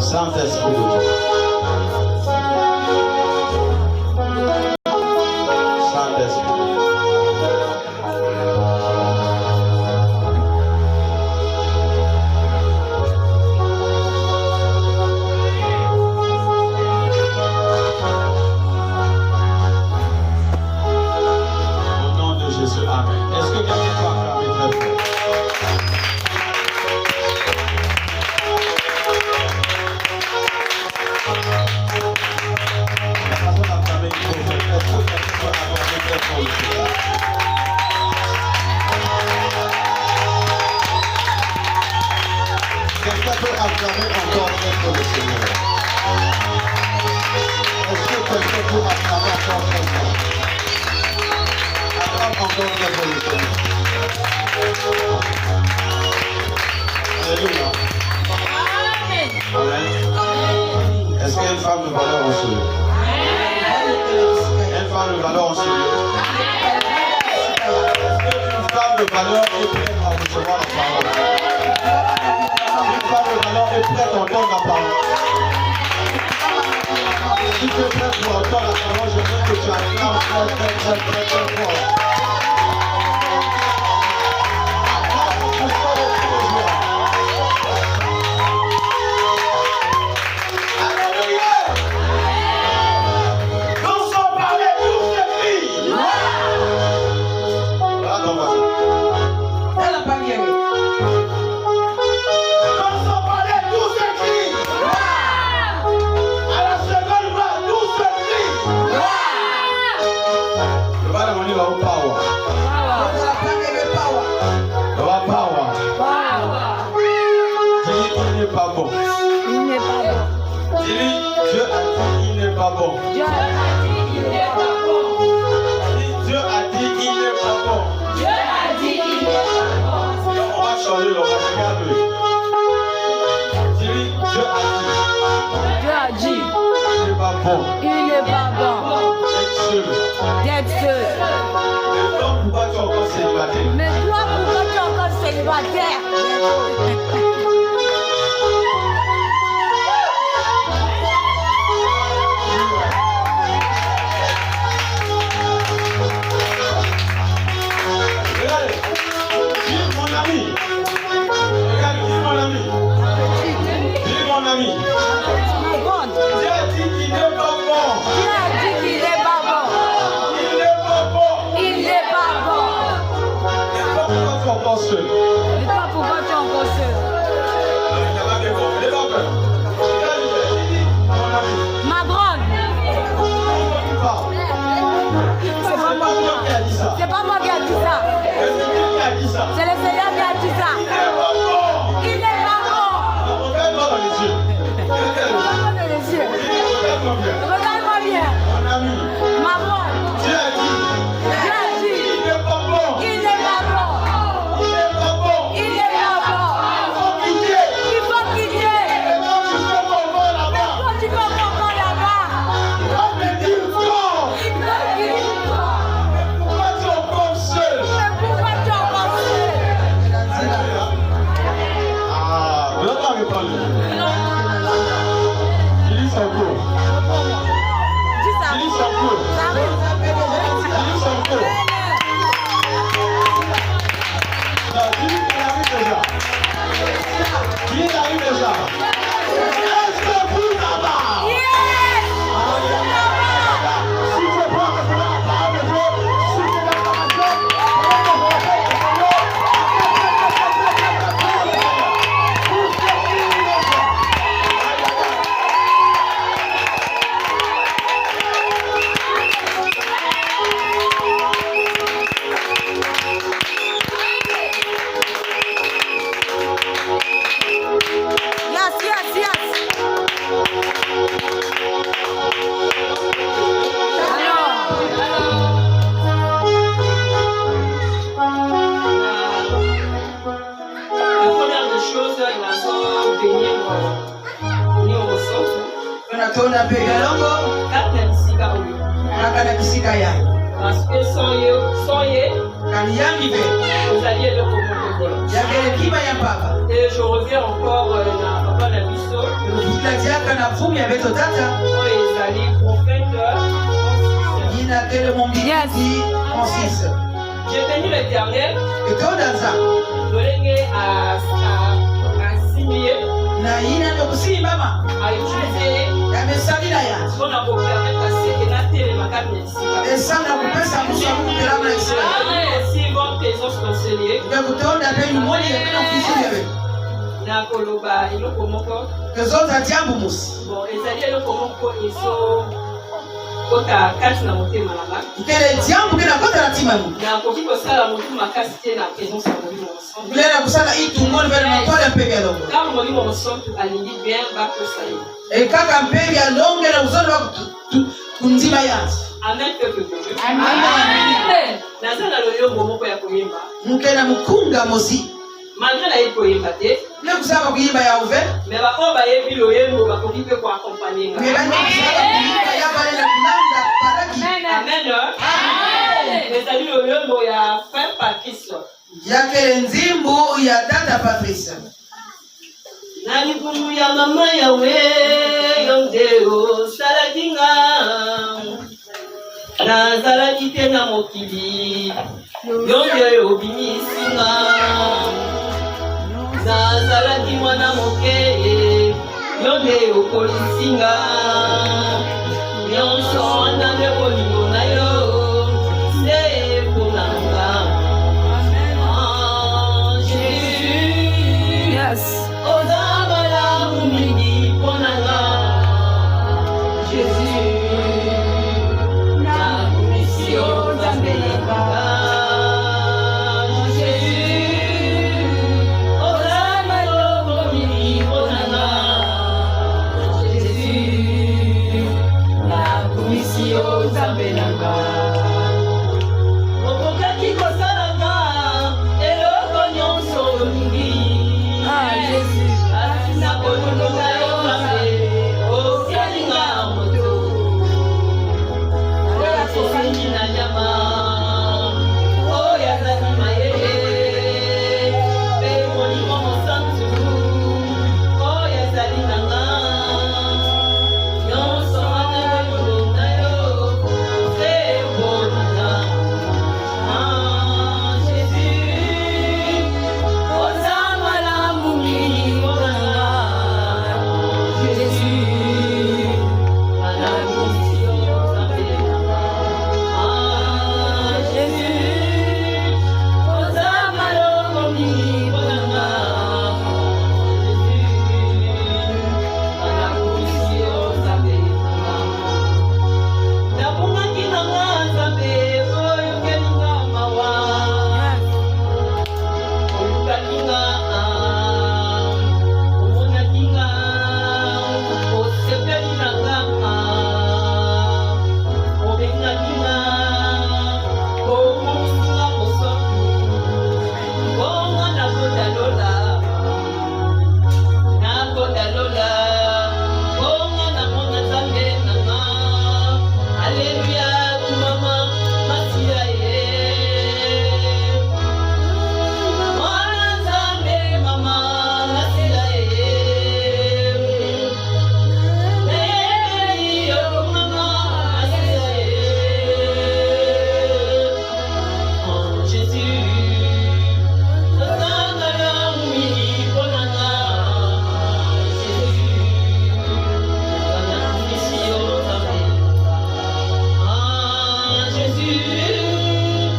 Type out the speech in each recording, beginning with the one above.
Saint-Esprit de Dieu. Saint-Esprit. Au nom de Jésus, Amen. Est-ce que quelqu'un peut acclamer très fort? Quelqu'un peut acclamer encore très fort le Seigneur. Est-ce que quelqu'un peut acclamer encore très fort? Acclame encore très fort le Seigneur. Alléluia. Amen. Est-ce qu'il y a une femme de valeur en ce lieu? Une femme de valeur en ce lieu? Est-ce qu'une femme de valeur est prête à recevoir la parole? Une femme de valeur est prête à entendre la parole. Si tu es prête pour entendre la parole, je veux que tu acclames très fort. Il n'est pas bon d'être seul. Mais toi, pourquoi tu es encore célibataire? Regardez, dis mon ami. Regarde, dis mon ami. Dis mon ami. Dieu a dit qu'il n'est pas bon. Dieu a dit qu'il n'est pas bon. Il n'est pas bon. Il n'est pas bon. Et pourquoi tu es encore seul? Et toi, pourquoi tu es encore seul? Ma grande. C'est pas moi qui a dit ça. C'est pas moi qui a dit ça. C'est le Seigneur qui a dit ça. Il n'est pas bon. Regarde-moi dans les yeux. Regarde-moi bien. Mon ami. Ma grande. Dieu a dit. Il n'est pas bon. Il n'est pas bon. Il n'est pas bon. Il n'est pas bon. Il faut quitter. Et quand tu fais comment là-bas? Quand tu vas comment là-bas? On me dit non. Il faut quitter. Pourquoi tu es encore seul? Mais pourquoi tu es encore seul? Ah, ne t'arrête pas lui. Il dit son cours. Dis ça. Il dit son cours. Ça arrive. Il dit son cours. Non, dis-lui qu'il arrive déjà. Il arrive déjà. Est-ce que vous là-bas? Yes! Si tu prends la parole de Dieu, si tu es dans la maison, Tona pega longo nakana kisika ya parce que sans kani yangi be vous alliez le comprendre. yakele kiba ya papa Et je reviens encore dans Papa Nabiso. toka na vumi ya beto tata oyo ezali prophète yina kele mombisi Francis j'ai béni l'éternel etonda nzambe lolenge asimie na yina ndokusimbama autilize yamesalila yansi mpona kopermettre aseke natelema kati na esika esana kupesa musu akutelama na Israeli si bon présence conseiller ndekutonda mpe nyumoni yakena kufisili yabe nakoloba eloko moko kezota tiambu musi bon ezali eloko moko ezokota kati na motema na nga nkele tiambu kena kota na tima mu nakoki kosala motu makasi te na présence ya molimo mosantu kulena kusala itungoni vele matwale mpege ya longo ntango molimo mosantu alingi bien bakosa ye ekaka mpege ya longe na uzondo wa kunzima yansi amen peuple de Dieu amen naza na loyombo moko ya koyemba mukena mukunga mosi malgré nayebi koyemba te ne kusaba kuyimba ya uve mais baoyo bayebi loyembo bakoki mpe koakompagne nga ngebani kusaba kuyimba ya bale na kulanda paraki amen ezali loyembo ya frère Patrice yakele nzimbu ya tata Patrice na libumu ya mama yawe yo nde osalaki nga nazalaki te na mokili yo nde obimisi nga nazalaki mwana moke yo nde okolisi nga nyonso wana nde bolingo na yo se mpona nga Jésus oza malamu mingi mpona nga Jésus nakomisi yo nzambe yebaka Jésus oza maloko mingi mpona nga Jésus nakomisi yo nzambe na nga okokaki kosalaka eloko nyonso mingi atina kolongoka yo mabe osalinga moto okosengi na nyama oyo azali mayele mpe molimo mosantu oyo ezali na nga nyonso wana bolingo na yo se mpona Jésus oza malamu mingi mpona nga Jésus nakomisi yo nzambe na nga Jésus oza maloko mingi mpona nga Jésus nakomisi yo nzambe na nga nabungaki na nga nzambe oyokelinga mawa olukaki nga omonaki nga osepeli na nga obengaki nga okomisi nga mosantu bonga nakodalola bonga namona nzambe na nga aleluya kumama masiya ye mwana nzambe mama masiya ye nayebeli yo mama masiya ye Jésus ozangala mumili mpona nga Jésus banakomisi yo nzambe Jésus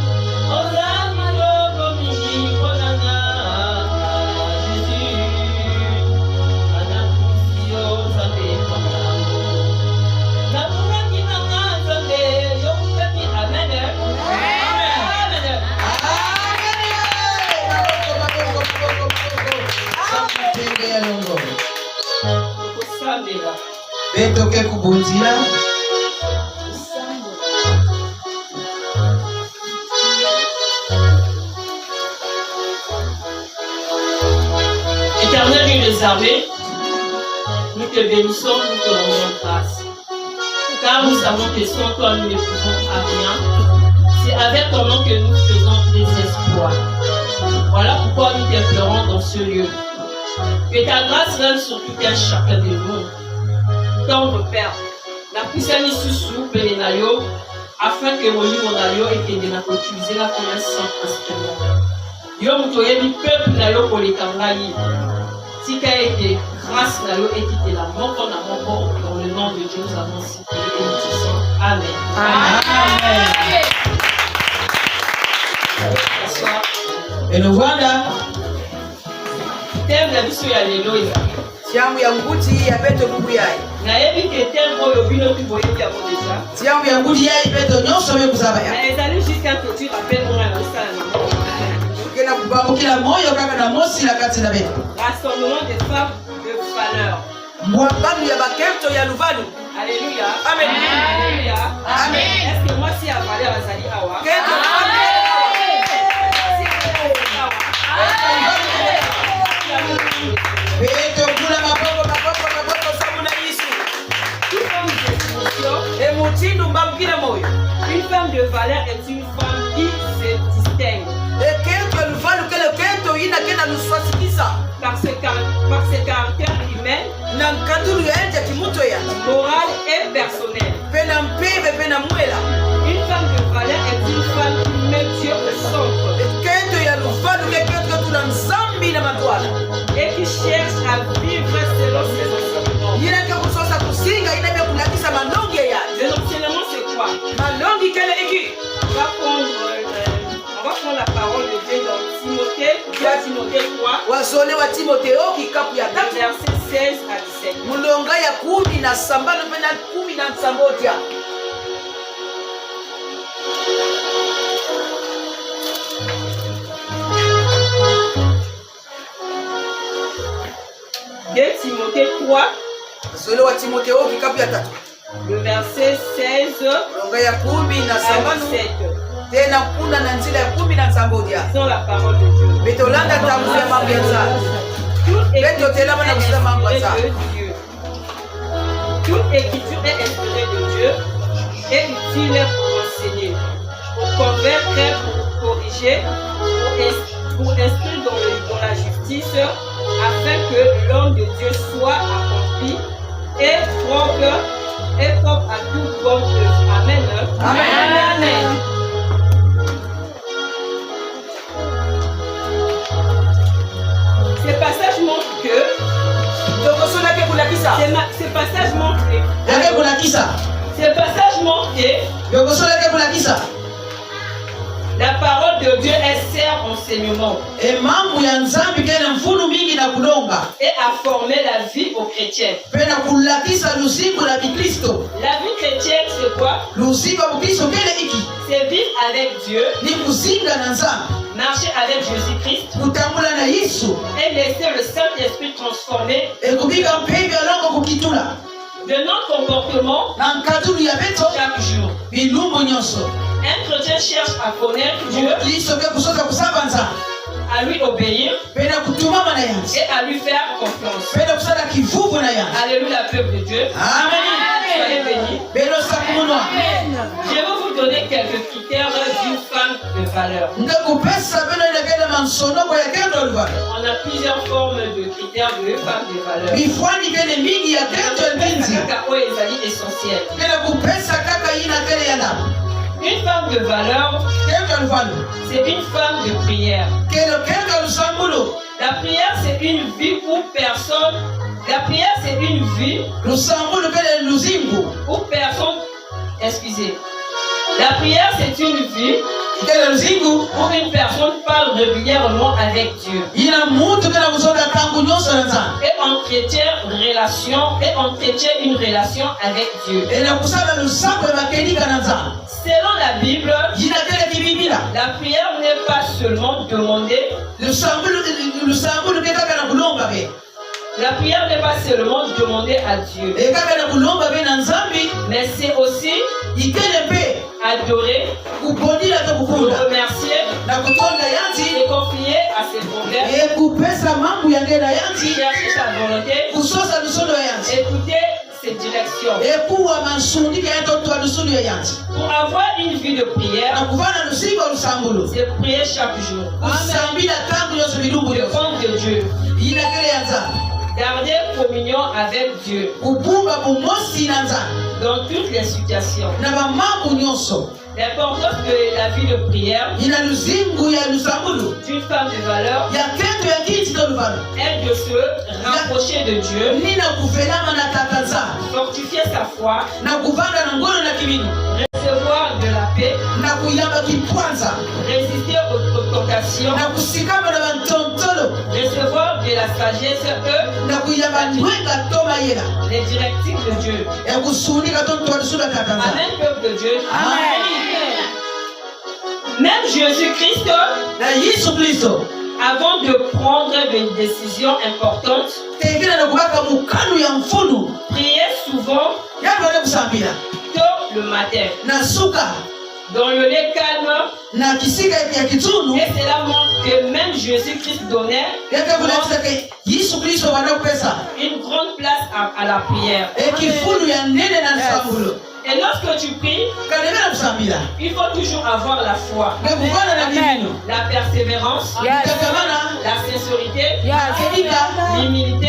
oza maloko mingi mpona nga Jésus banakomisi yo nzambe mpona nabungaki na nga nzambe yokutaki amen mpege ya longo okosambela betoke kubunzila Éternel Dieu des armées, nous te bénissons, nous te rendons grâce. Car nous savons que sans toi nous ne pouvons à rien. C'est avec ton nom que nous faisons des espoirs. Voilà pourquoi nous t'implorons dans ce lieu. Que ta grâce règne sur tout un chacun de nous. tendre Père. La puissance sous Benenayo, afin que mon livre nayo et que de utiliser la comme un centre instrument. Yo mutoyebi peuple nayo pour les kamrayi. Si qu'a été grâce nayo et qui était la mort dans le nom de Dieu nous avons cité et nous disons Amen. Amen. Et nous voilà. Thème la vie sur la lélo Tiamu ya nguti ya beto bubu yai. Na yebi ke thème oyo bino tu boye ya déjà. Tiamu ya nguti yai beto nyonso be kusaba ya. Na ezali jusqu'à que tu rappelles moi na sala. Kena kubambukila moyo kaka na mosi la kati na beto. Rassemblement des femmes de valeur. Mwabanu ya bakento ya luvalu. Alléluia. Amen. Alléluia. Amen. Est-ce que moi si à valeur azali awa? Kento beto kula maboko sabu na Yesu. Et mutindo mbamukila moyo. Une femme de valeur est une femme qui se distingue. Et kento ya luvalu kele kento ina kena luswasikisa. Par ses caractères humains, moral et personnel. Une femme de valeur est une femme qui met Dieu au centre et qui cherche à vivre selon ses enseignements. Les enseignements, c'est quoi? On va prendre la parole de Dieu dans Timothée 3, verset 16 à 17. De Timothée 3, le verset 16 à 17. Disons la parole de Dieu. Toute écriture est inspirée de Dieu et utile pour enseigner, pour convaincre, pour corriger, pour instruire dans la justice, afin que l'homme de Dieu soit accompli et propre à toute bonne œuvre. Amen. Amen. Amen. Ces passages montrent que ces passages montrent la parole de Dieu est sert enseignement et a formé la vie aux chrétiens. La vie chrétienne, c'est quoi? C'est vivre avec Dieu, marcher avec Jésus-Christ et laisser le Saint-Esprit transformer de notre comportement chaque jour. Un chrétien cherche à connaître Dieu, à lui obéir et à lui faire confiance. Alléluia, peuple de Dieu. Amen. Soyez bénis. Je vais vous donner quelques critères d'une femme de valeur. On a plusieurs formes de critères de femme de valeur. Essentiel. Une femme de valeur, c'est une femme de prière. La prière, c'est une vie où personne. La prière, c'est une vie où personne. Excusez. La prière, c'est une vie où une personne parle régulièrement avec Dieu. Et entretient une relation avec Dieu. Selon la Bible, la prière n'est pas seulement demander. La prière n'est pas seulement demander à Dieu, mais c'est aussi adorer, remercier et confier à ses problèmes, chercher sa volonté, écouter ses directions. Pour avoir une vie de prière, c'est prier chaque jour. Dépendre de Dieu. Garder communion avec Dieu kubumba bumosi na nzambe dans toutes les situations. na bamambo nyonso. L'importance de la vie de prière ina luzingu ya lusambulu d'une femme de valeur ya kendo ya kiti to luvalo est de se rapprocher de Dieu, nina kuvelama na tata nzambe fortifier sa foi, na kuvanda na ngolo na kibino recevoir de la paix, na kuyamba kipwanza résister aux tentations, na kusikama na bantontolo recevoir de la sagesse, na kuyamba ndwenga to mayela les directives de Dieu. ya kusunika to ntwalisula tata nzambe. Amen, peuple de Dieu. Amen. Même Jésus-Christ, Na Yesu Kristo avant de prendre des décisions importantes, tegela na kubaka mukanu ya mfunu priait souvent yalo ale kusambila tôt le matin, na suka dans le lait calme. na kisika ya kitunu Et cela montre que même Jésus-Christ donnait yake kuletisa ke Yesu Kristo bana kupesa une grande place à la prière. ekifunu ya nene na nsambulo Et lorsque tu pries, kanebela kusambila il faut toujours avoir la foi, na kuvana na kibino la persévérance, takamana la sincérité, kedika l'humilité,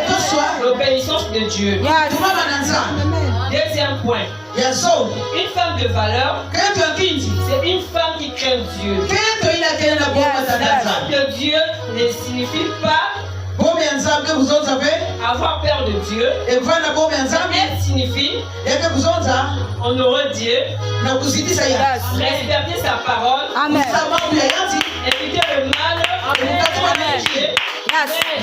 toswa l'obéissance de Dieu. tumama na nzambe Deuxième point, ya zone une femme de valeur, kento ya kinzi c'est une femme qui craint Dieu. kento inakene na bomba tata La nzambe crainte de Dieu ne signifie pas bomba ya nzambe kuzonza pe avoir peur de Dieu. evana bomba ya nzambe Elle signifie yake kuzonza honorer Dieu, na kuzidisa ya respecter sa parole, kusa mambo ya yanzi éviter le mal,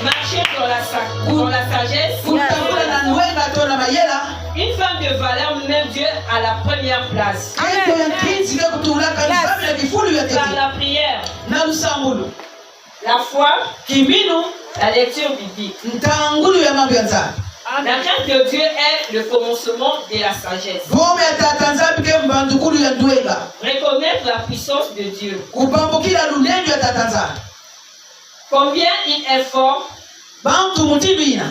marcher dans la sagesse. kutambula na nwenga to na mayela Une femme de valeur met Dieu à la première place. kento ya kinzi ke kutulaka nzambe na kifulu ya Par tete la prière, na lusambulu la foi, kibinu la lecture biblique. ntangulu ya mambo ya nzambe. La crainte de Dieu est le commencement de la sagesse. bomba ya tata nzambe ke mbandukulu ya ndwenga Reconnaître la puissance de Dieu. kupambukila lunendu ya tata nzambe Combien il est fort, bantu mutindu ina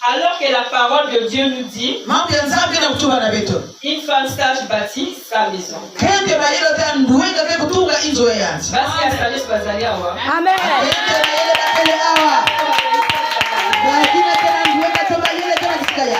alors que la parole de Dieu nous dit, mambo ya nzambe na kutuma na beto une femme sage bâtit sa maison. kende mayelo ta ndwenga ke kutunga inzo ya yanzi Basi ya sagesse bazali awa. kende mayele bakele awa bakina tena ndwenga to mayele tena kisika ya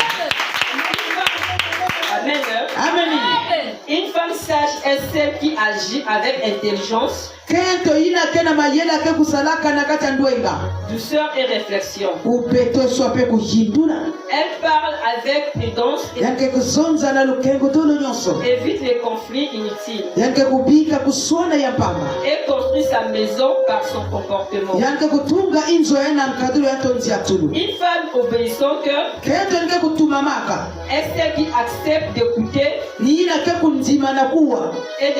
Amen. amen. Une femme sage est celle qui agit avec intelligence, kento ina tena mayele ke kusalaka na kata ndwenga douceur et réflexion. upeto swape kuhindula Elle parle avec prudence et yanke kuzonza na lukengo tolo nyonso évite les conflits inutiles. yanke kubika kuswana ya mpamba Elle construit sa maison par son comportement. yanke kutunga inzo ya na mkadulu ya tonzi ya tulu Une femme obéissante kento yanke kutumamaka est celle qui accepte d'écouter ni ina ke kunzima na kuwa et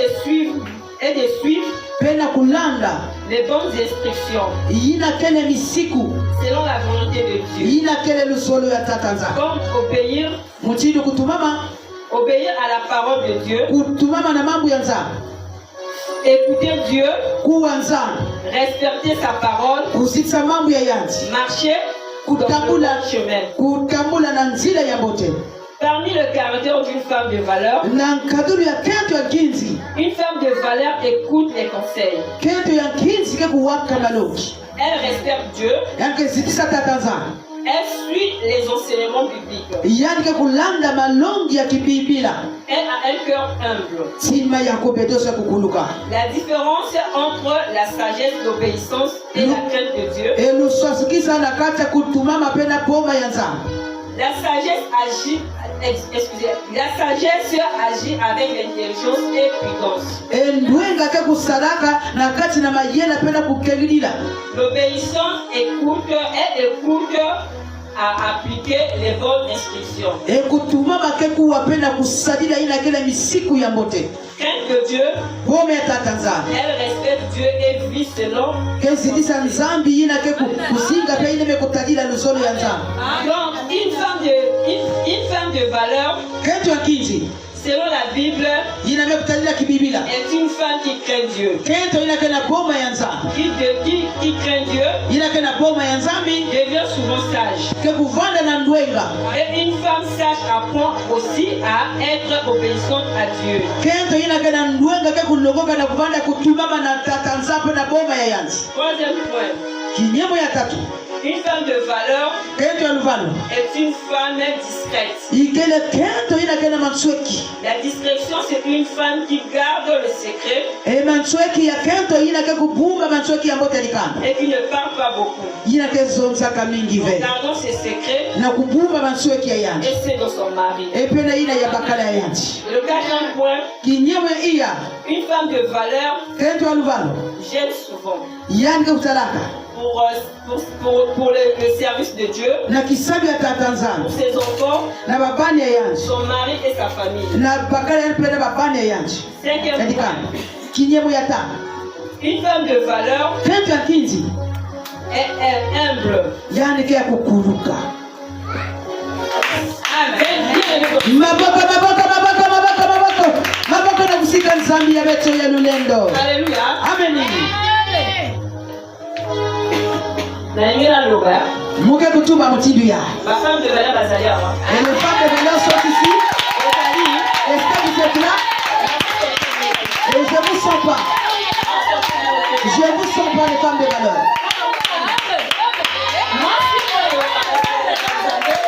de suivre pena kulanda les bonnes instructions ina kele misiku selon la volonté de Dieu. ina kele lusolo ya tata nzambe Comme obéir mutindu kutumama à la parole de Dieu, kutumama na mambo ya nzambe écouter Dieu, kuwa nzambe respecter sa parole, kusitisa mambo ya yanzi marcher dans le kutambula bon chemin. kutambula na nzila ya bote Parmi le caractère d'une femme de valeur, na nkadulu ya kento ya kinzi une femme de valeur écoute les conseils. kento ya kinzi ke kuwaka maloki Elle respecte Dieu. yanke zitisa tata nzambe Elle suit les enseignements bibliques. yani ke kulanda malongi ya kibibila Elle a un cœur humble. tima ya kobedoso ya kukuluka La différence entre la sagesse, l'obéissance et la crainte de Dieu. eluswasikisa na kati ya kutumama pena boma ya nzambe La sagesse agit, la sagesse agit avec intelligence et prudence. endwenga ke kusalaka na kati na mayela pena kukelilila L'obéissance écoute à appliquer les bonnes instructions. ekutumama ke kuwa pena kusalila ina kele misiku ya mbote Crainte de Dieu, boma ya tata nzambe elle respecte Dieu et vit selon. ke zidisa nzambi ina ke kuzinga pe ine mekutalila lusolo ya nzambe Donc, une femme de valeur, kento ya kinzi selon la Bible, ina mekutalila kibibila est une femme qui craint Dieu. kento ina ke na boma ya nzambe Qui craint Dieu ina ke na boma ya nzambi devient souvent sage. ke kuvanda na ndwenga Et une femme sage apprend aussi à être obéissante à Dieu. kento ina ke na ndwenga ke kulogoka na kuvanda kutumama na tata nzambe na boma ya yanzi Troisième point, kinyemo ya tatu Une femme de valeur est une femme discrète. La discrétion, c'est une femme qui garde le secret et qui ne parle pas beaucoup. Gardons ses secrets et c'est de son mari. Le quatrième point, une femme de valeur gêne souvent pour le service de Dieu, pour ses enfants, son mari et sa famille. Cinquième point, une femme de valeur est humble. Alléluia. Amen. Ma femme de valeur Bazali. Et les femmes de valeur sont ici. Est-ce que vous êtes là? Et je ne vous sens pas. Je ne vous sens pas, les femmes de valeur.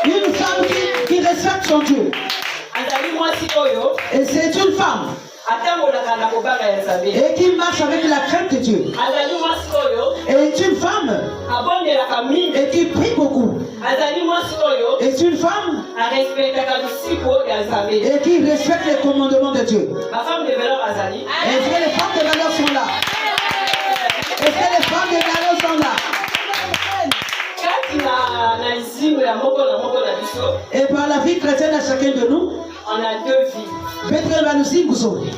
Une femme qui respecte son Dieu. Et c'est une femme. Et qui marche avec la crainte de Dieu. Et une femme. Et qui prie beaucoup. Et une femme. Et qui respecte les commandements de Dieu. Est-ce que les femmes de valeur sont là? Est-ce que les femmes de valeur sont là? Et par la vie chrétienne à chacun de nous, on a deux vies.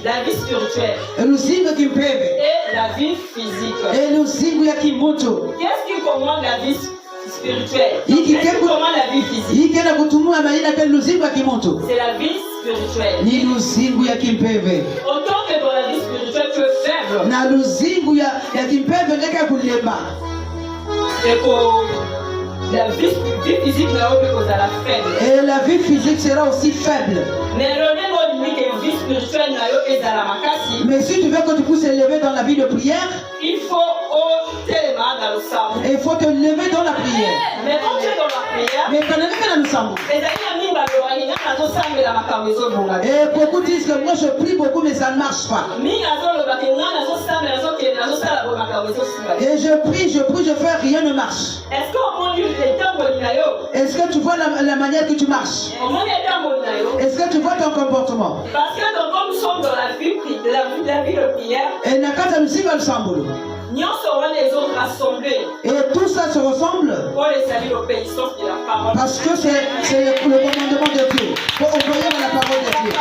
La vie spirituelle et la vie physique. Qu'est-ce qui commande la vie spirituelle? Qu'est-ce qui commande la vie physique? C'est la vie spirituelle. Autant que dans la vie spirituelle tu es faible. Et pour la vie physique la faible. Et la vie physique sera aussi faible. Mais si tu veux que tu puisses élever dans la vie de prière, il faut il faut te lever dans la prière. Mais quand tu es dans la prière, mais quand on est dans le sang, et beaucoup disent que moi je prie beaucoup mais ça ne marche pas. Et je fais rien ne marche. Est-ce que tu vois la manière que tu marches? Est-ce que tu vois ton comportement? Parce que quand nous sommes dans la vie de prière, et Nakata nous y va le sambolo. Et tout ça se ressemble parce que c'est le commandement de Dieu. Pour obéir à la parole de Dieu.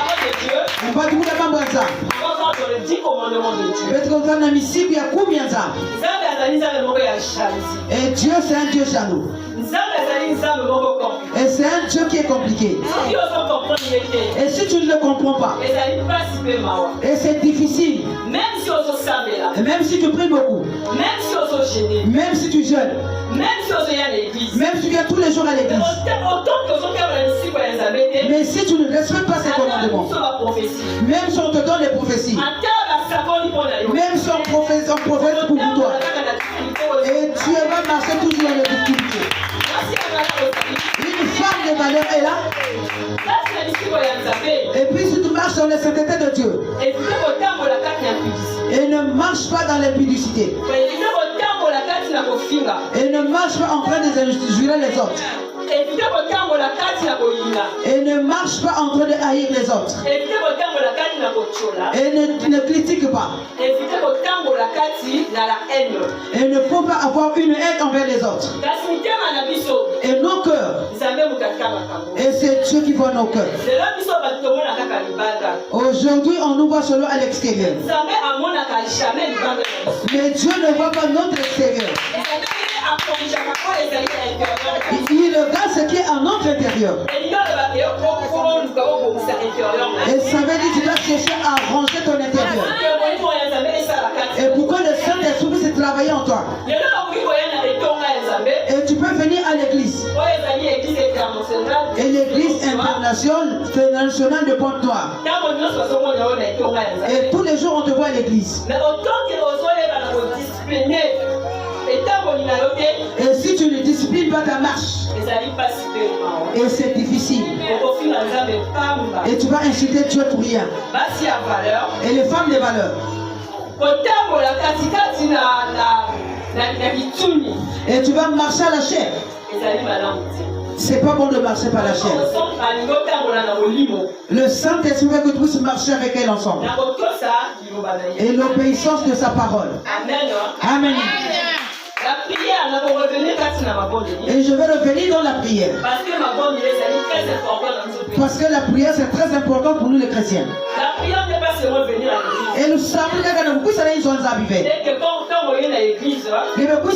On va tout d'abord voir ça. Et Dieu c'est un Dieu jaloux. Et c'est un Dieu qui est compliqué. Et si tu ne le comprends pas, et c'est difficile, et même si tu pries beaucoup, même si tu jeûnes, même si tu viens tous les jours à l'église, mais si tu ne respectes pas ces commandements, même si on te donne les prophéties, même si on prophète pour toi, et tu vas marcher toujours dans les difficultés. Une femme de valeur est là. Et puis si tu marches dans la sainteté de Dieu, et ne marche pas dans l'impudicité, et ne marche pas en train de jurer les autres, et ne marche pas en train de haïr les autres, et ne critique pas, et ne faut pas avoir une haine envers les autres. Et nos cœurs, et c'est Dieu qui voit nos cœurs. Aujourd'hui on nous voit seulement à l'extérieur, mais Dieu ne voit pas notre extérieur. Il regarde ce qui est à notre intérieur. Et ça veut dire que tu dois chercher à ranger ton intérieur. Et pourquoi le Saint-Esprit s'est travaillé en toi? Et tu peux venir à l'église. Et l'église internationale de Pointe-Noire. Et tous les jours on te voit à l'église. Et si tu ne disciplines pas ta marche, et c'est difficile, et tu vas insulter Dieu pour rien. Et les femmes de valeur, et tu vas marcher à la chair. C'est pas bon de marcher par la chair. Le Saint-Esprit veut que tu puisses marcher avec elle ensemble. Et l'obéissance de sa parole. Amen. La prière, on va revenir et je vais revenir dans la prière. Parce que la prière c'est très important pour nous les chrétiens. La prière n'est pas seulement venir à l'église. Et nous savons que nous pouvons aller dans la Dès que quand on est à l'église, on peut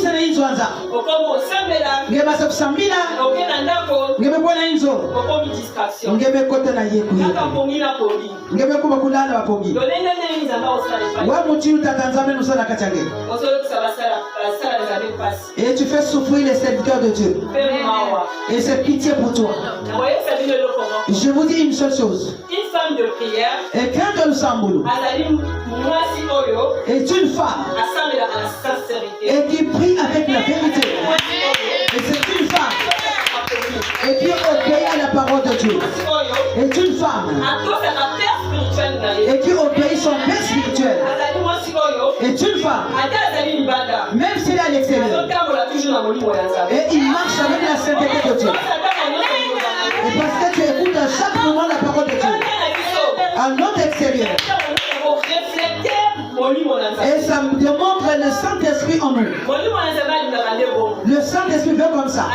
et tu fais souffrir les serviteurs de Dieu. Et c'est pitié pour toi. Je vous dis une seule chose. Une femme de prière est une femme et qui prie avec la vérité. Et c'est une femme et qui obéit à la parole de Dieu. Est une femme et qui obéit son père spirituel. Est une femme, même s'il est à l'extérieur, et il marche avec la sainteté de Dieu. Et parce que tu écoutes à chaque moment la parole de Dieu, à notre extérieur. Et ça me démontre le Saint-Esprit en nous. Le Saint-Esprit veut comme ça.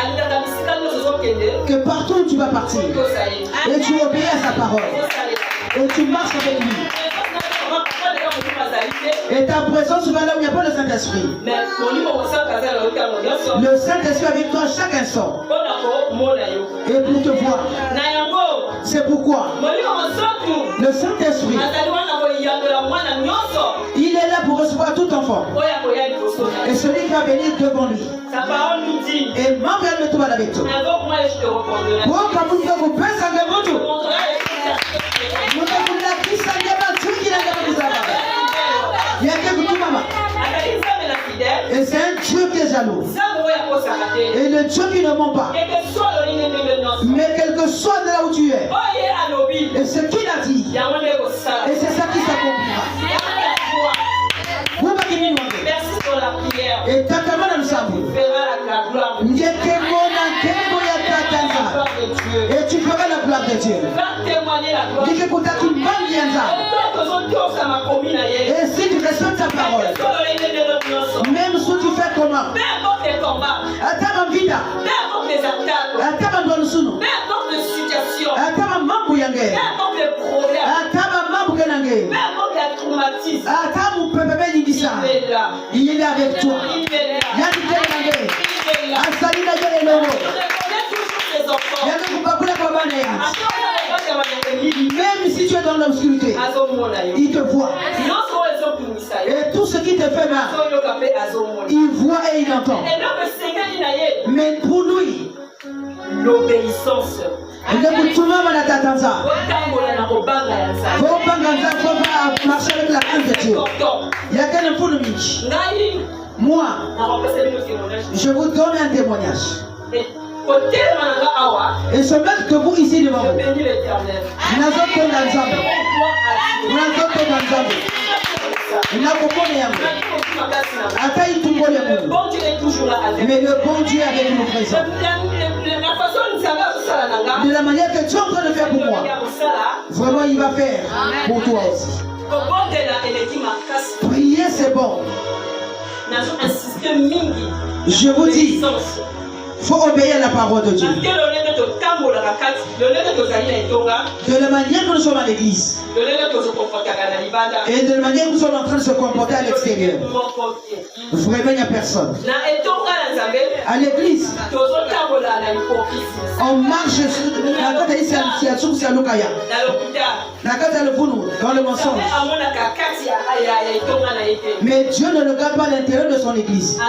Que partout où tu vas partir, et tu obéis à sa parole, et tu marches avec lui. Et ta présence va là où il n'y a pas le Saint-Esprit. Le Saint-Esprit avec toi chaque instant. Et pour te voir. C'est pourquoi le Saint-Esprit, il est là pour recevoir tout enfant. Et celui qui va venir devant lui. Sa parole nous dit, et moi, avec toi. invoque-moi et je te répondrai. Et c'est un Dieu qui est jaloux. Et le Dieu qui ne ment pas. Mais quel que soit de là où tu es. Et ce qu'il a dit. Et c'est ça qui s'accomplira. Merci pour la prière. Et ta camarade nous savons. Et tu feras la gloire de Dieu. Et si tu respectes ta parole, même si tu fais comment, peu importe les combats, peu importe les attaques, peu importe les situations, peu importe les problèmes, peu importe les traumatismes, il est là avec toi. il est là. Même si tu es dans l'obscurité, il te voit. Et tout ce qui te fait mal, il voit et il entend. Mais pour lui, l'obéissance. il faut marcher avec la crainte de Dieu. Il y a quelqu'un pour nous. Moi, je vous donne un témoignage. Et ce maître que vous ici devant vous, mais le bon Dieu est avec nous présent. De la manière que tu es en train de faire pour moi, vraiment il va faire pour toi aussi. Prier c'est bon. Je vous dis, il faut obéir à la parole de Dieu. De la manière que nous sommes à l'église, et de la manière que nous sommes en train de se comporter à l'extérieur, vraiment il n'y a personne. À l'église, on marche dans le mensonge. Mais Dieu ne regarde pas l'intérieur de son église.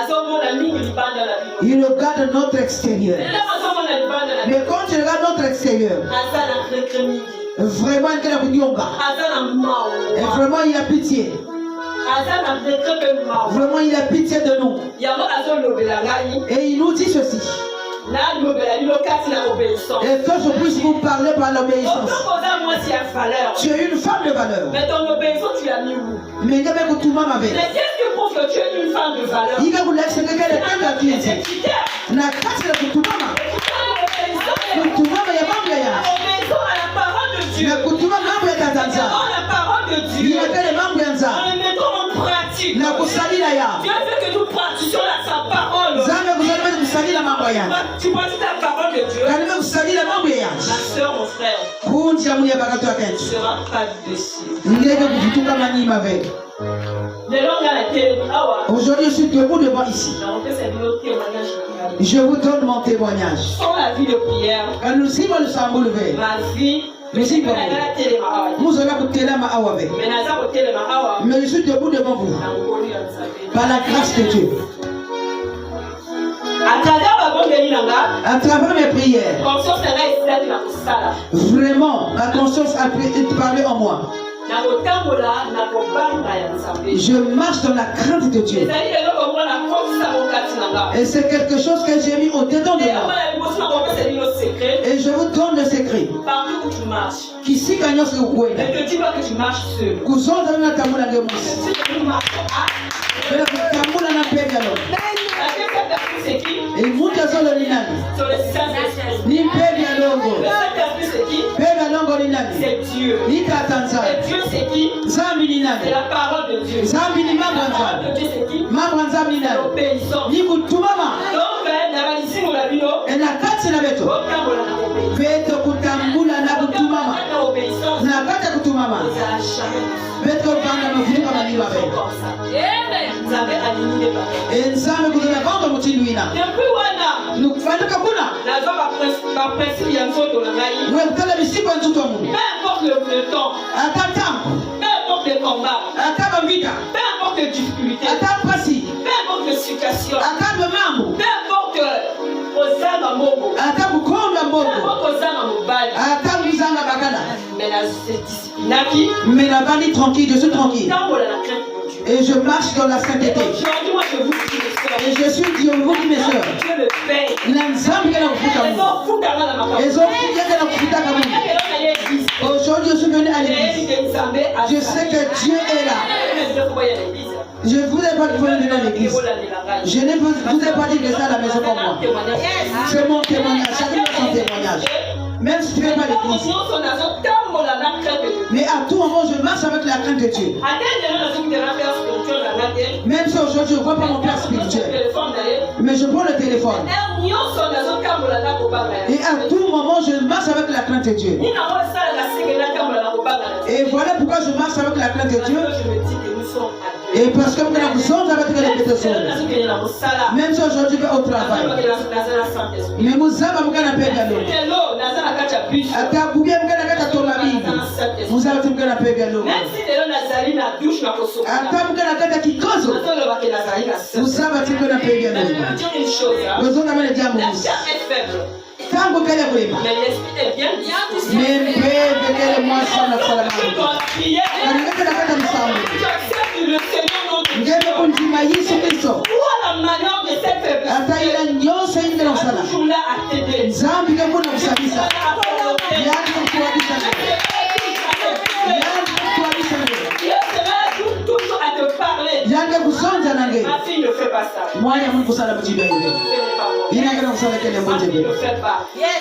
Il regarde notre extérieur. Mais quand tu regardes notre extérieur, vraiment il a pitié. Vraiment, il a pitié de nous. Et il nous dit ceci. Et que je puisse vous parler par l'obéissance. Tu es une femme de valeur. Mais ton obéissance, tu l'as mis où? Mais qu'est-ce que tu m'as Mais qu'est-ce qui prouve que tu es une femme de valeur? Il va vous laisser quelqu'un de C'est critère. Na kati ya kutuma kutuma ya mambo ya obéissons à la parole de Dieu. na kutuma mambo ya tanzania Dans la parole de Dieu. il y a des mambo ya nza En le mettant en pratique. na kusalila ya Dieu veut que nous pratiquions sa parole. zambe kuzalima kusalila mambo ya Tu pratiques la parole de Dieu. kalime kusalila mambo ya Ma soeur, mon frère, kunji ya mwenye bakato ya tu kenshi ne seras pas déçu. ngeke kuvutuka manyima avec aujourd'hui je suis debout devant ici. Je vous donne mon témoignage. Sans la vie de prière, quand nous sommes le sang levé, ma vie, nous allons mais je suis debout devant vous par la grâce de Dieu. À travers mes prières, vraiment ma conscience a parlé en moi. Je marche dans la crainte de Dieu. Et c'est quelque chose que j'ai mis au-dedans de moi. Et je vous donne le secret. Partout où tu marches, Qui si gagnant ce que vous pouvez. ne te dis pas que tu marches seul. Vous êtes dans la tamula de Si tu marches Et vous êtes dans le linage. sur le Saint-Esprit. Ni pebi ya longo. Le Saint-Esprit c'est qui? Pebi ya longo ni nani? C'est Dieu. Ni katanza. Et Dieu c'est qui? Zambi ni C'est nani? la parole de Dieu. Zambi ni La parole mabranza. de Dieu c'est qui? Mabranza ni nani? L'obéissance. Ni kutumama. Donc, nabalisi mulabino. Na kati na beto. Otambola na obéissance. Beto kutambula na kutumama. Na obéissance. Na kati ya kutumama. Vous allez jamais. Beto banda mafunika maniwa Comme beto. ça. Vous avez aligné les paroles. Nzambe kuzana banga mutiluina. Depuis wana. Nukufanyika kuna. Nazwa ba principe ya nzoto na ngai. Wewe mtala misipa ntuto wa Mungu. Peu importe le temps. Atatambo. Peu importe les combats. Ataba vita. Peu importe les difficultés. Atapasi. Peu importe les situations. Ataba mambo. Peu importe ozanga mbongo. Atakukonda Peu mbongo. importe ozanga mobali. Atamuzanga bakala. Mais la discipline. Mais là-bas, tranquille, je suis tranquille. Tambola na crainte de Dieu. Et je marche dans la sainteté. Aujourd'hui, moi je vous dis mes soeurs. Et je suis Dieu, vous mes soeurs. Dieu le fait. Aujourd'hui, je suis venu à l'église. Je sais que Dieu est là. Je ne vous ai pas dit de venir à l'église. Je ne vous ai pas dit de ça à la maison pour moi. C'est mon témoignage. Chacun a son témoignage. Même si tu n'es pas à l'église. Mais à tout moment, je marche avec la crainte de Dieu. Même si aujourd'hui, je ne vois pas mon père spirituel. Mais je prends le téléphone. Et à tout moment, je marche avec la crainte de Dieu. Et voilà pourquoi je marche avec la crainte de Dieu. Et parce que nous sommes avec les répétitions. Même si aujourd'hui je vais au travail. Mais nous avons un canapé galop. Vous avez un canapé galop. Vous savez un canapé galop. Vous avez un diamant. Tango kele kulima. Mais l'esprit est bien disposé. Mais bébé kele moi ça na fala Dans la prière, na kata msambo. tu acceptes le Seigneur notre Dieu. Ngebe kunjima Yesu Kristo. Vois la manière de cette faiblesse. Ata ila nyosa ingela Il est usala. toujours là à t'aider. Zambi kama kusabisa. Yaani kukuadisha. Yaani kukuadisha. Dieu sera toujours à te parler. Yaani kusonja na ngebe. Ma fille ne fait pas ça. Mwanya Mungu kusala mjibu hivi. Ce n'est pas bon. Ina kana kusala kele Ma mmoja fille hivi. ne fait pas.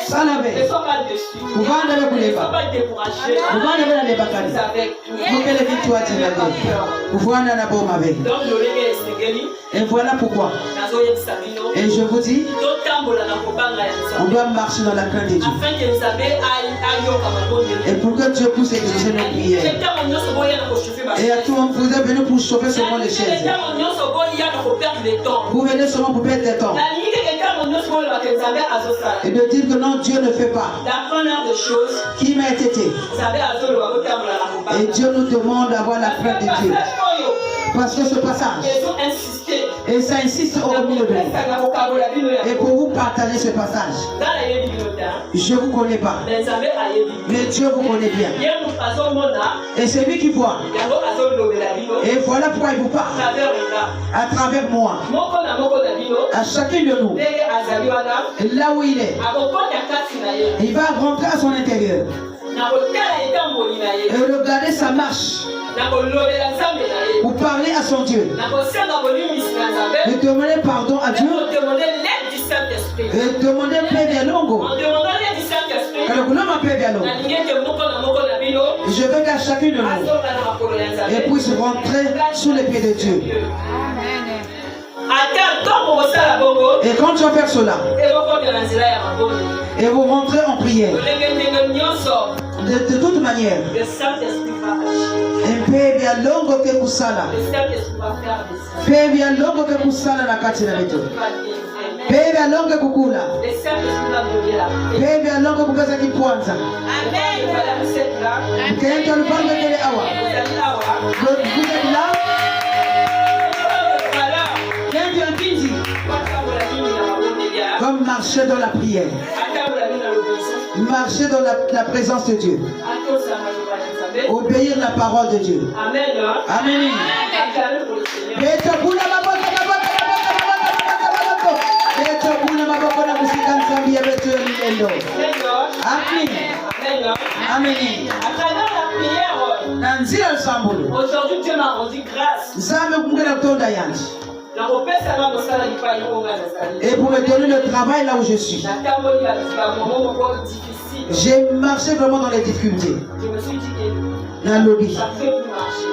Sana Ne be. sois pas déçu. Kuvanda be Ne sois kuleva. pas découragé. Kuvanda be na C'est lebakani. avec tout. Mukele vitu ati na be. Kuvanda na boma be. Donc, le reggae est segeli. Et voilà pourquoi. Nazoyebisa bino. Et je vous dis, Totambola na kobanga ya on Nzambe. doit marcher dans la crainte de Dieu. Afin que Nzambe ayoka mabondeli. Et pour que Dieu puisse exaucer nos prières. Et à tout moment, vous êtes venus pour chauffer seulement les chaises. Vous venez seulement pour perdre le temps. Et de dire que non, Dieu ne fait pas. La première des choses, Qui m'a été. Et Dieu nous demande d'avoir la crainte de Dieu. Parce que ce passage, ils ont insisté. et ça insiste au milieu de nous. Et pour vous partager ce passage, je ne vous connais pas, mais Dieu vous connaît bien. Et c'est lui qui voit. Et voilà pourquoi il vous parle à travers moi, à chacun de nous, là où il est. Il va rentrer à son intérieur et regarder sa marche pour parler à son Dieu et demander pardon à Dieu et demander Père Longo. Je veux qu'à chacun de nous puisse rentrer sous les pieds de Dieu. Et quand tu vas faire cela, et vous rentrez en prière, de toute manière, un peu bien longo que kusala, peu bien longo que kusala na kati na leto, peu bien longo kukula, peu bien longo kukaza kipwanza. Quand tu le parles de l'awa, vous êtes là. Comme marcher dans la prière, marcher dans la présence de Dieu, obéir la parole de Dieu. Amen. Amen. Aujourd'hui, Dieu m'a rendu grâce. Et pour me donner le travail là où je suis. J'ai marché vraiment dans les difficultés. Je me suis dit dans le lobby. ça ne fait plus marcher.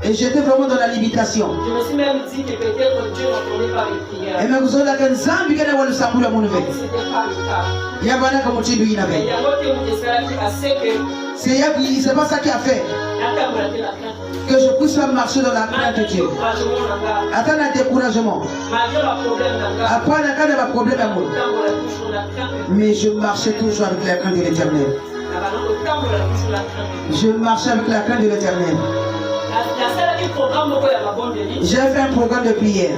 Et j'étais vraiment dans la limitation. Je me suis même dit que peut-être Dieu n'entendait pas mes prières. Et mais vous avez un zambi qui est dans le sambou la monnaie. C'était pas le cas. Il y a pas comme tu lui n'avais. C'est pas ça qui a fait que je puisse pas marcher dans la crainte de Dieu. Attends un découragement. Après un problème à moi. Mais je marchais toujours avec la crainte de l'Éternel. Je marchais avec la crainte de l'Éternel. J'ai fait un programme de prière.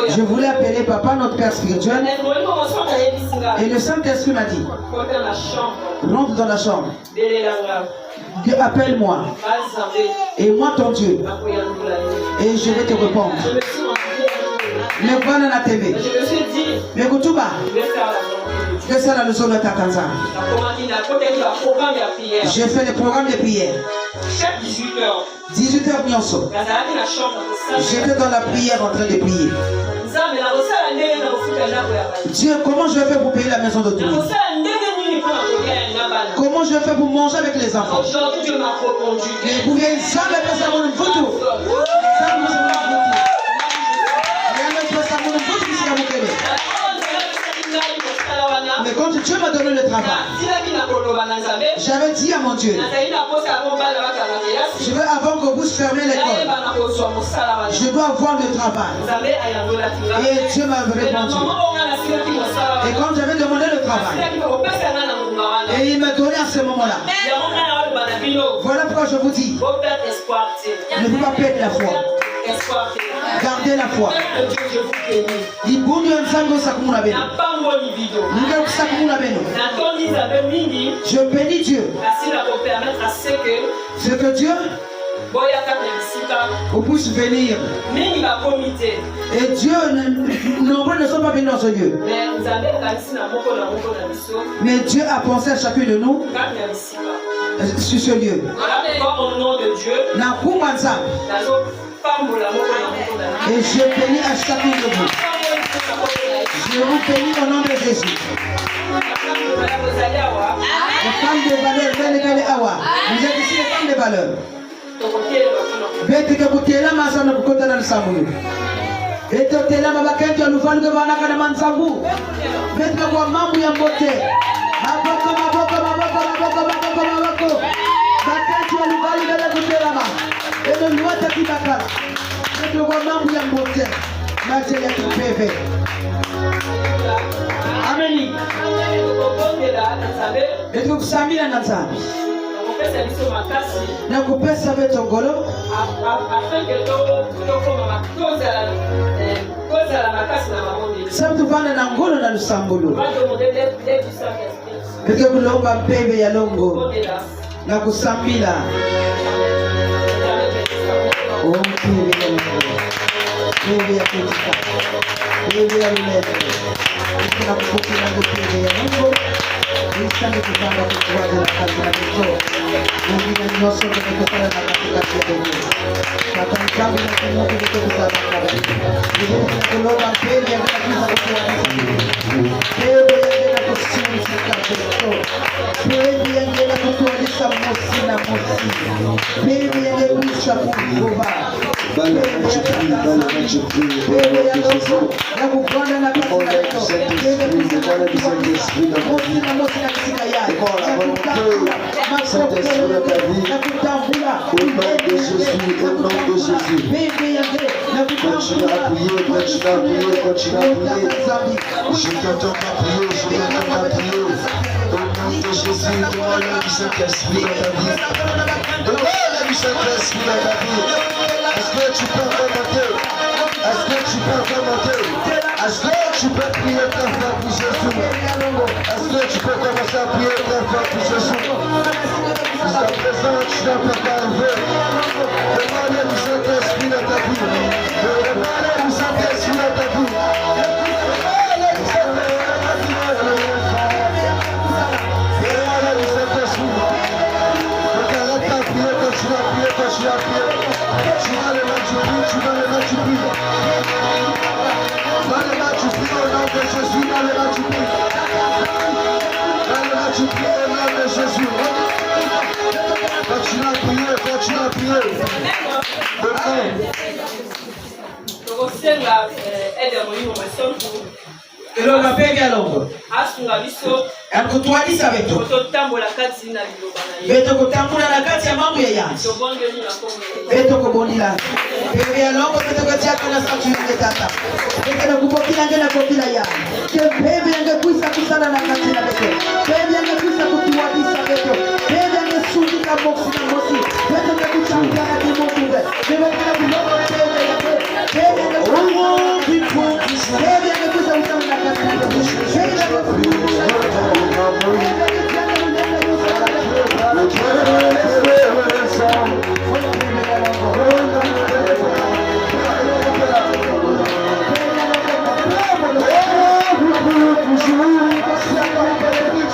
Je voulais appeler papa, notre père spirituel. Et le Saint-Esprit m'a dit, rentre dans la chambre. Appelle-moi. Et moi ton Dieu. Et je vais te répondre. Mais voilà la TV. Mais Koutuba. Que c'est la leçon de Tatanza. J'ai fait le programme de prière. Chaque 18h Nyonso. J'étais dans la prière en train de prier. Dieu, comment je vais faire pour payer la maison de Dieu? Comment je vais faire pour manger avec les enfants? Mais vous voyez, ça me passe à mon photo. Ça me passe à mon photo. Mais quand Dieu m'a donné le travail, j'avais dit à mon Dieu, je veux avant que vous fermiez l'école, je dois avoir le travail. Et Dieu m'a répondu. Et quand j'avais demandé le travail, et il m'a donné à ce moment-là. Voilà pourquoi je vous dis, ne vous pas perdre la foi. Gardez la foi. Je bénis Dieu. Ce que Dieu puisse venir. Et Dieu, nombreux ne sont pas venus dans ce lieu. Mais Dieu a pensé à chacun de nous sur ce lieu. Au nom de Dieu, et je bénis à chacun de vous. Je vous bénis au nom de Jésus. Les femmes de valeur, vous êtes ici les femmes de valeur. Bête que vous êtes là, ma soeur, vous comptez dans le sambou. Et tu es là, ma baquette, tu as l'ouvert que vous avez dans le mansambou. Bête que vous avez mamou et beauté. Maboko. Baquette, tu as l'ouvert que vous avez là-bas. Et le noix de Kibakara. Bête que vous avez mamou et beauté. Mathieu, il y a tout bébé. Amen. Et tu as mis la Nazar. na kupesa beto ngolo sabu tuvana na ngolo na lusambulu peke kulomba mpembe ya longo na kusambila mpembe ya longo mpembe ya kutika mpembe ya lulete na kupukila mpembe ya longo Isang kupanga kukuwado na kalina nito. Mungkin nyoso na kukupala na katikati ya doon. Katangkami na kumuki nito sa nakara. Hindi na kulong ang peri ang nakisa kukuha na sa dito. Peri ang nakusin sa katikito. Peri ang nakutuwa ni sa mosi na mosi. Peri ang nakuisa kukuba. Peri ang nakukwana na katikito. Peri ang mosi na mosi. Saint-Esprit dans ta vie, au nom de Jésus, continue à prier, continue à prier. Je t'entends pas prier, je t'entends pas prier. Au nom de Jésus, demande du Saint-Esprit dans ta vie. Demande du Saint-Esprit dans ta vie. Est-ce que tu peux commenter? Est-ce que tu peux commenter? Est-ce que tu peux prier ta foi pour Jésus? Est-ce que tu peux commencer à prier ta foi pour Jésus? Jusqu'à présent, tu n'as pas arrivé. Demande du Saint-Esprit dans ta vie. Demande du Saint-Esprit dans ta vie. Demande du Saint-Esprit. Arrête à prier, continue à prier, continue à prier. Tu vas le mettre du prix, tu vas le mettre du prix. Dans le match, tu pries au nom de Jésus. Dans le match, tu pries. Dans le match, tu pries au nom de Jésus. Continue à prier, continue à prier. Elo mapenge longo. Akutwalisa beto. Beto kutambula na kati ya mambo ya yansi. Beto kubondila. Bebe ya longo beto kati yako na sauti yunge tata. Bebe na kupokila ngena kopila ya. Bebe yange kuisa kusala na kati na beto. Bebe yange kuisa kutuwadisa beto. Bebe yange sundi na boksi na mosi. Beto yange kuchambia na kimokumbe. Bebe yange kulongo bebe yange. Bebe yange kuisa. Bebe yange kuisa usala na kati na beto. Bebe yange Continue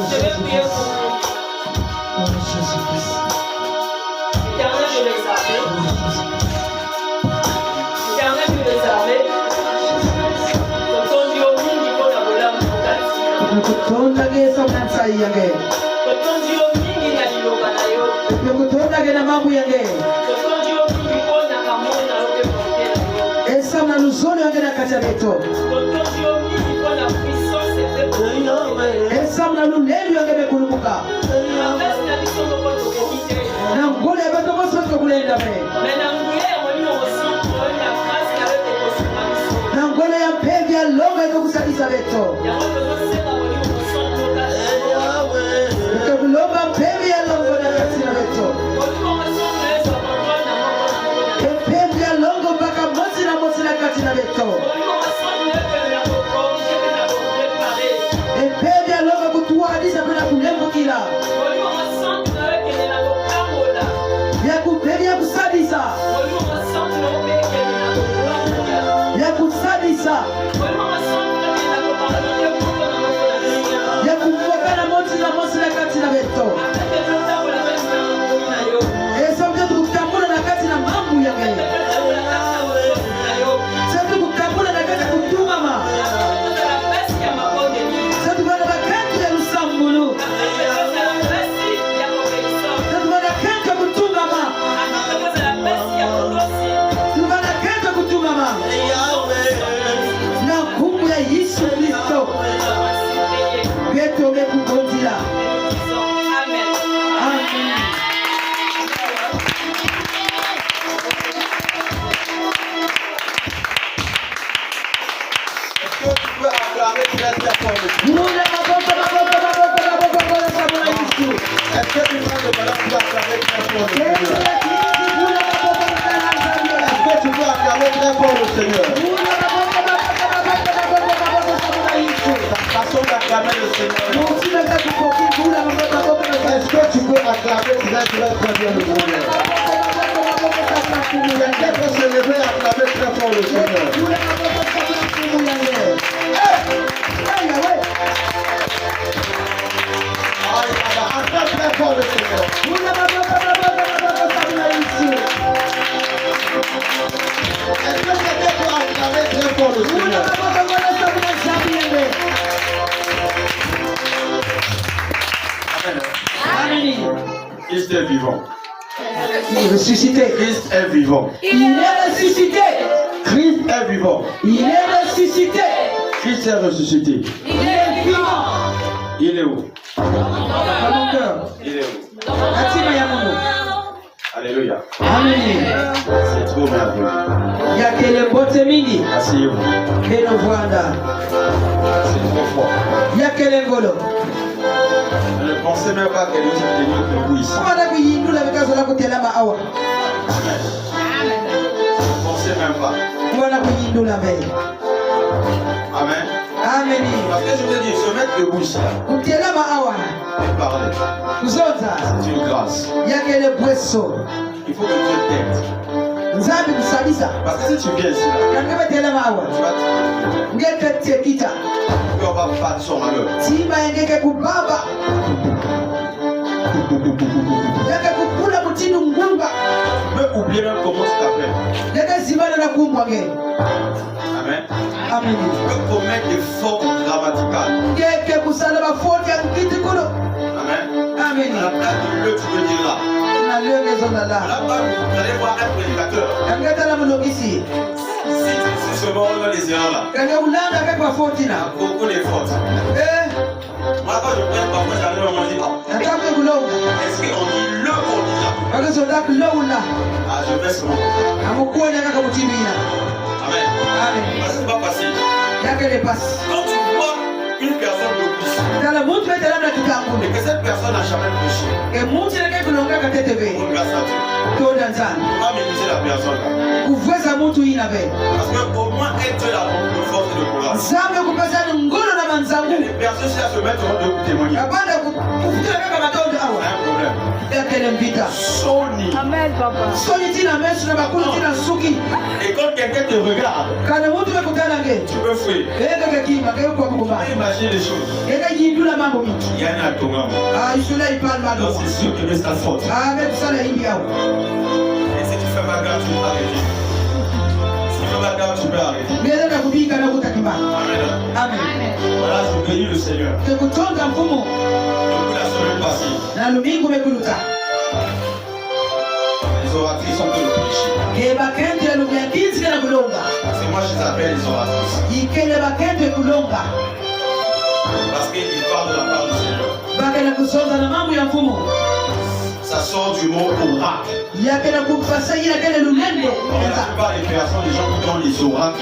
Je vais prier pour vous. Éternel de les armées. Éternel de les armées. Totondi omingi mpona bolamu pokati. Tondage sokansai yange. Totondi omingi na liloba na yo. Tondage na mambo yange. Totondi omingi mpona kamona oke mokela yo. Esa na luzoni yange na kati ya beto. Totondi omingi mpona puissance epe pour Esa na lulemi yange bekulubuka. Mapesi na biso moko tokoki te. Na ngole ya bato boso tokulenda me. Mais na ngule ya molimo mosantu oyo ya grâce na yo tokosunga biso. Na ngole ya mpevi ya longa ekokusalisa beto. Yango tozosenga molimo mosantu okasi. Tokulomba mpevi ya longo na kati na beto. Molimo mosantu ezwa kontrole na moko na moko. Mpevi ya longo mpaka mosi na kati na beto. Molimo mosantu ekele na kokorije pe na koprepare. Mpevi ya longo kutuadisa pe na kulembukila. Molimo mosantu ekele na kokambola. Ya kusadisa. Molimo mosantu ekele na kokambola. Ya kusadisa. Molimo mosantu ekele na kopardonne moko na moko na biso. Ya kumvoka na mosi na kati na beto. Apete totambola pesi na mokoli na yo. Esa mtetu kutambula na kati na mambo yange. Totambola kati na mokosi na yo. Setu kutambula na kati kutumama. Tozala pesi ya mabondeli. Setu bana bakantu ya lusambulu. Tozala pesi ya kopekisa. Setu bana kantu ya kutumama. Tozala pesi ya kokosi. Setu bana kantu ya kutumama. Na kumbu ya Yesu Kristo. Beto mekukondila. Amen. Amen. Est-ce que tu peux acclamer très très fort le Seigneur? Muna maboko kwa sababu ya Yesu. Est-ce que tu prends le ballon pour acclamer très fort le Yesu Seigneur? ya kinzi muna maboko kwa sababu ya Est-ce que tu peux acclamer très fort le Seigneur? Muna maboko kwa sababu ya Yesu. Ta façon d'acclamer le Seigneur. Muna maboko muna maboko kwa Est-ce que tu peux acclamer très bien le Seigneur? Quelqu'un peut se lever et acclamer très fort le Seigneur. Acclame très fort le Seigneur. Est-ce que quelqu'un peut acclamer très fort le Seigneur? Amen. Christ est vivant. Il est ressuscité. Christ est vivant. Il est ressuscité. Christ est vivant. Il est ressuscité. Christ est ressuscité. Il est vivant. Il est où? Dans mon cœur. Il est où? Atima ya Mungu. Alléluia. Amen. C'est trop merveilleux. Yakele bote mingi. Asseyez-vous. Beno Rwanda. C'est trop fort. Je ne pensais même pas qu'elle allait se tenir debout ici. Je ne pensais même pas. Amen. Amen. Parce que je vous ai dit, se mettre debout ici et parler, c'est une grâce. Il faut que Dieu t'aide. Parce que si tu viens ici, tu vas pas battre son malheur. Tu peux oublier même comment tu t'appelles. Amen. Amen. Tu peux commettre des fautes grammaticales. Amen. Amen. À la place de le, tu peux dire là. Là-bas, vous allez voir un prédicateur. Si seulement on a les erreurs là. Il y a beaucoup de fautes. Moi, quand je prends parfois, j'arrive à me dire, est-ce qu'on dit le ou on dit là? Ah, je vais sur mon côté. Amen. C'est pas facile. Quand tu vois une personne de plus et que cette personne n'a jamais péché, on grâce à Dieu. On va minimiser la personne là. Parce qu'au moins elle te la rend de force et de courage. Il y a des personnes qui se mettent en train de témoigner. C'est un problème. Sony. Amen, papa. Et quand quelqu'un te regarde, tu peux fuir. Imagine les choses. Il y a un atonement. Donc c'est sûr que c'est ta faute. Et si tu fais ma garde, tu peux arrêter. Si tu fais ma garde, tu peux arrêter. Amen. Voilà, c'est béni le Seigneur. Depuis la semaine passée, les oratrices ont fait le péché. C'est moi je les appelle les oratrices. Parce qu'ils parlent de la part du Seigneur. Ça sort du mot oracle. La plupart des personnes, les gens qui donnent les oracles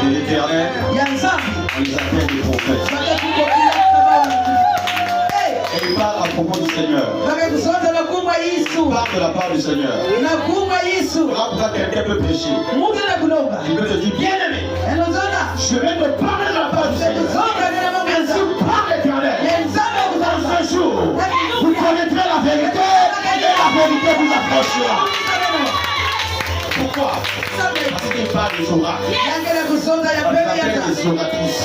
de l'Éternel, on les appelle des prophètes. Et ils parlent à propos du Seigneur. Ils parlent de la part du Seigneur. Là, pourquoi quelqu'un peut pécher, il peut te dire, bien aimé, je vais te parler de la part du Seigneur. Ainsi parle l'Éternel. Dans un jour, vous connaîtrez la vérité et la vérité vous approchera. Pourquoi? Parce qu'il parle des oracles. On appelle des oratrices.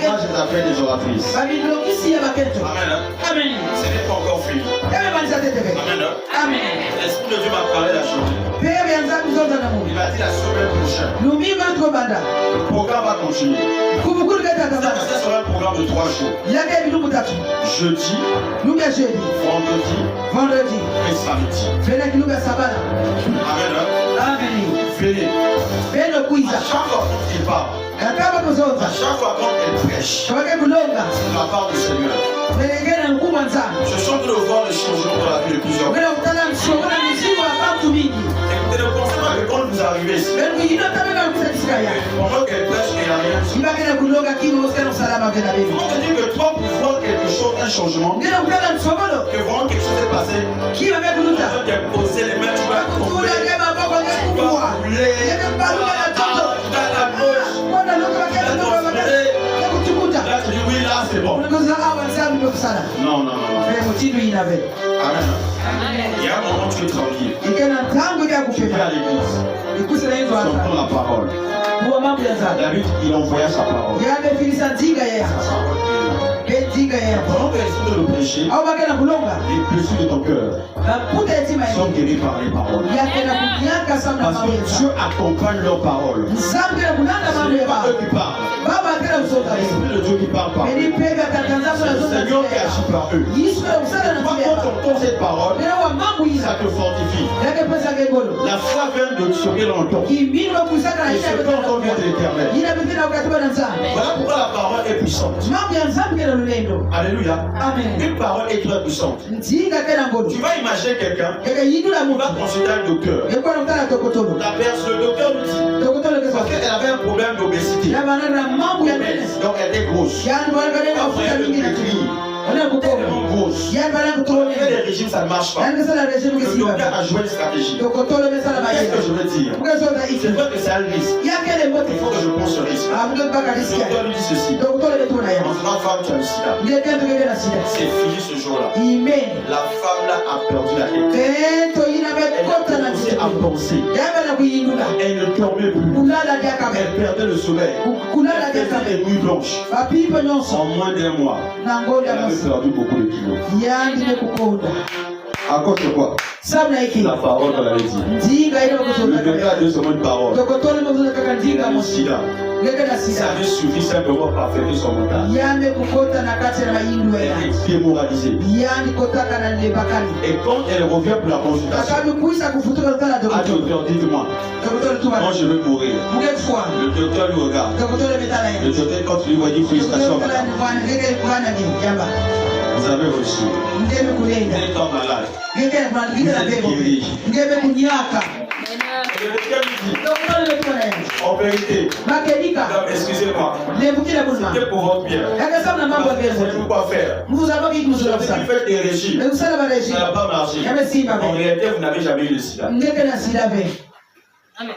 Moi je les appelle des oratrices. Amen. Ce n'est pas encore fini. Amen. L'Esprit de Dieu m'a parlé la journée. Il m'a dit la semaine prochaine. Le programme va continuer. Ça sera un programme de 3 jours. Jeudi, vendredi et samedi. Amen. Venez. À chaque fois qu'il parle, à chaque fois quand elle prêche, c'est de la part du Seigneur. Je suis en train de voir le changement dans la vie de plusieurs personnes. Et ne pensez pas que quand vous arrivez ici, pendant qu'elle prêche, il n'y a rien. On te dit que toi, pour voir quelque chose, un changement, que vraiment quelque chose est passé, tu vas poser les mains, tu vas tomber, tu vas rouler, là tu dis oui, là c'est bon. Non. Amen. Il y a un moment où tu es tranquille. Tu viens à l'église. Tu entends la parole. David, il envoya sa parole. Pendant que l'esprit de le péché, les blessures de ton cœur sont guéries par les paroles. Parce que Dieu accompagne leurs paroles. Ce n'est pas eux qui parlent. L'esprit de Dieu qui parle par eux. C'est le Seigneur qui agit par eux. Quand tu entends cette parole, ça te fortifie. La foi vient de ce qu'elle entend. Et ce qu'elle entend vient de l'Éternel. Voilà pourquoi la parole est puissante. Alléluia. Amen. Une parole est très puissante. Tu vas imaginer quelqu'un qui va consulter un docteur. Le docteur lui dit, Parce qu'elle avait un problème d'obésité. Donc elle était grosse. Tellement grosse. Faire des régimes, ça ne marche pas. Le docteur a joué une stratégie. Qu'est-ce que je veux dire? C'est vrai que c'est un risque. Il faut que je prenne ce risque. Le docteur lui dit ceci. En disant, femme, tu as le sida. C'est fini ce jour-là. La femme là a perdu la tête. Elle a commencé à penser. Elle ne dormait plus. Elle perdait le sommeil. Elle faisait des nuits blanches. En moins d'un mois, elle avait perdu beaucoup de kilos. À cause de quoi? La parole qu'on avait dit. Le docteur a dit seulement une parole. Le sida. Ça avait suffi simplement pour parfaire son mental. Elle est démoralisée. Et quand elle revient pour la consultation, le docteur dit moi, quand je veux mourir, le docteur lui regarde. Le docteur, quand tu lui vois, dit frustration, vous avez reçu. Vous êtes en malade. Vous êtes guéri. Le docteur lui dit, en vérité, excusez-moi, c'était pour votre bien. Vous savez quoi faire. Vous avez fait des régimes. Ça n'a pas marché. En réalité, vous n'avez jamais eu le sida. Amen.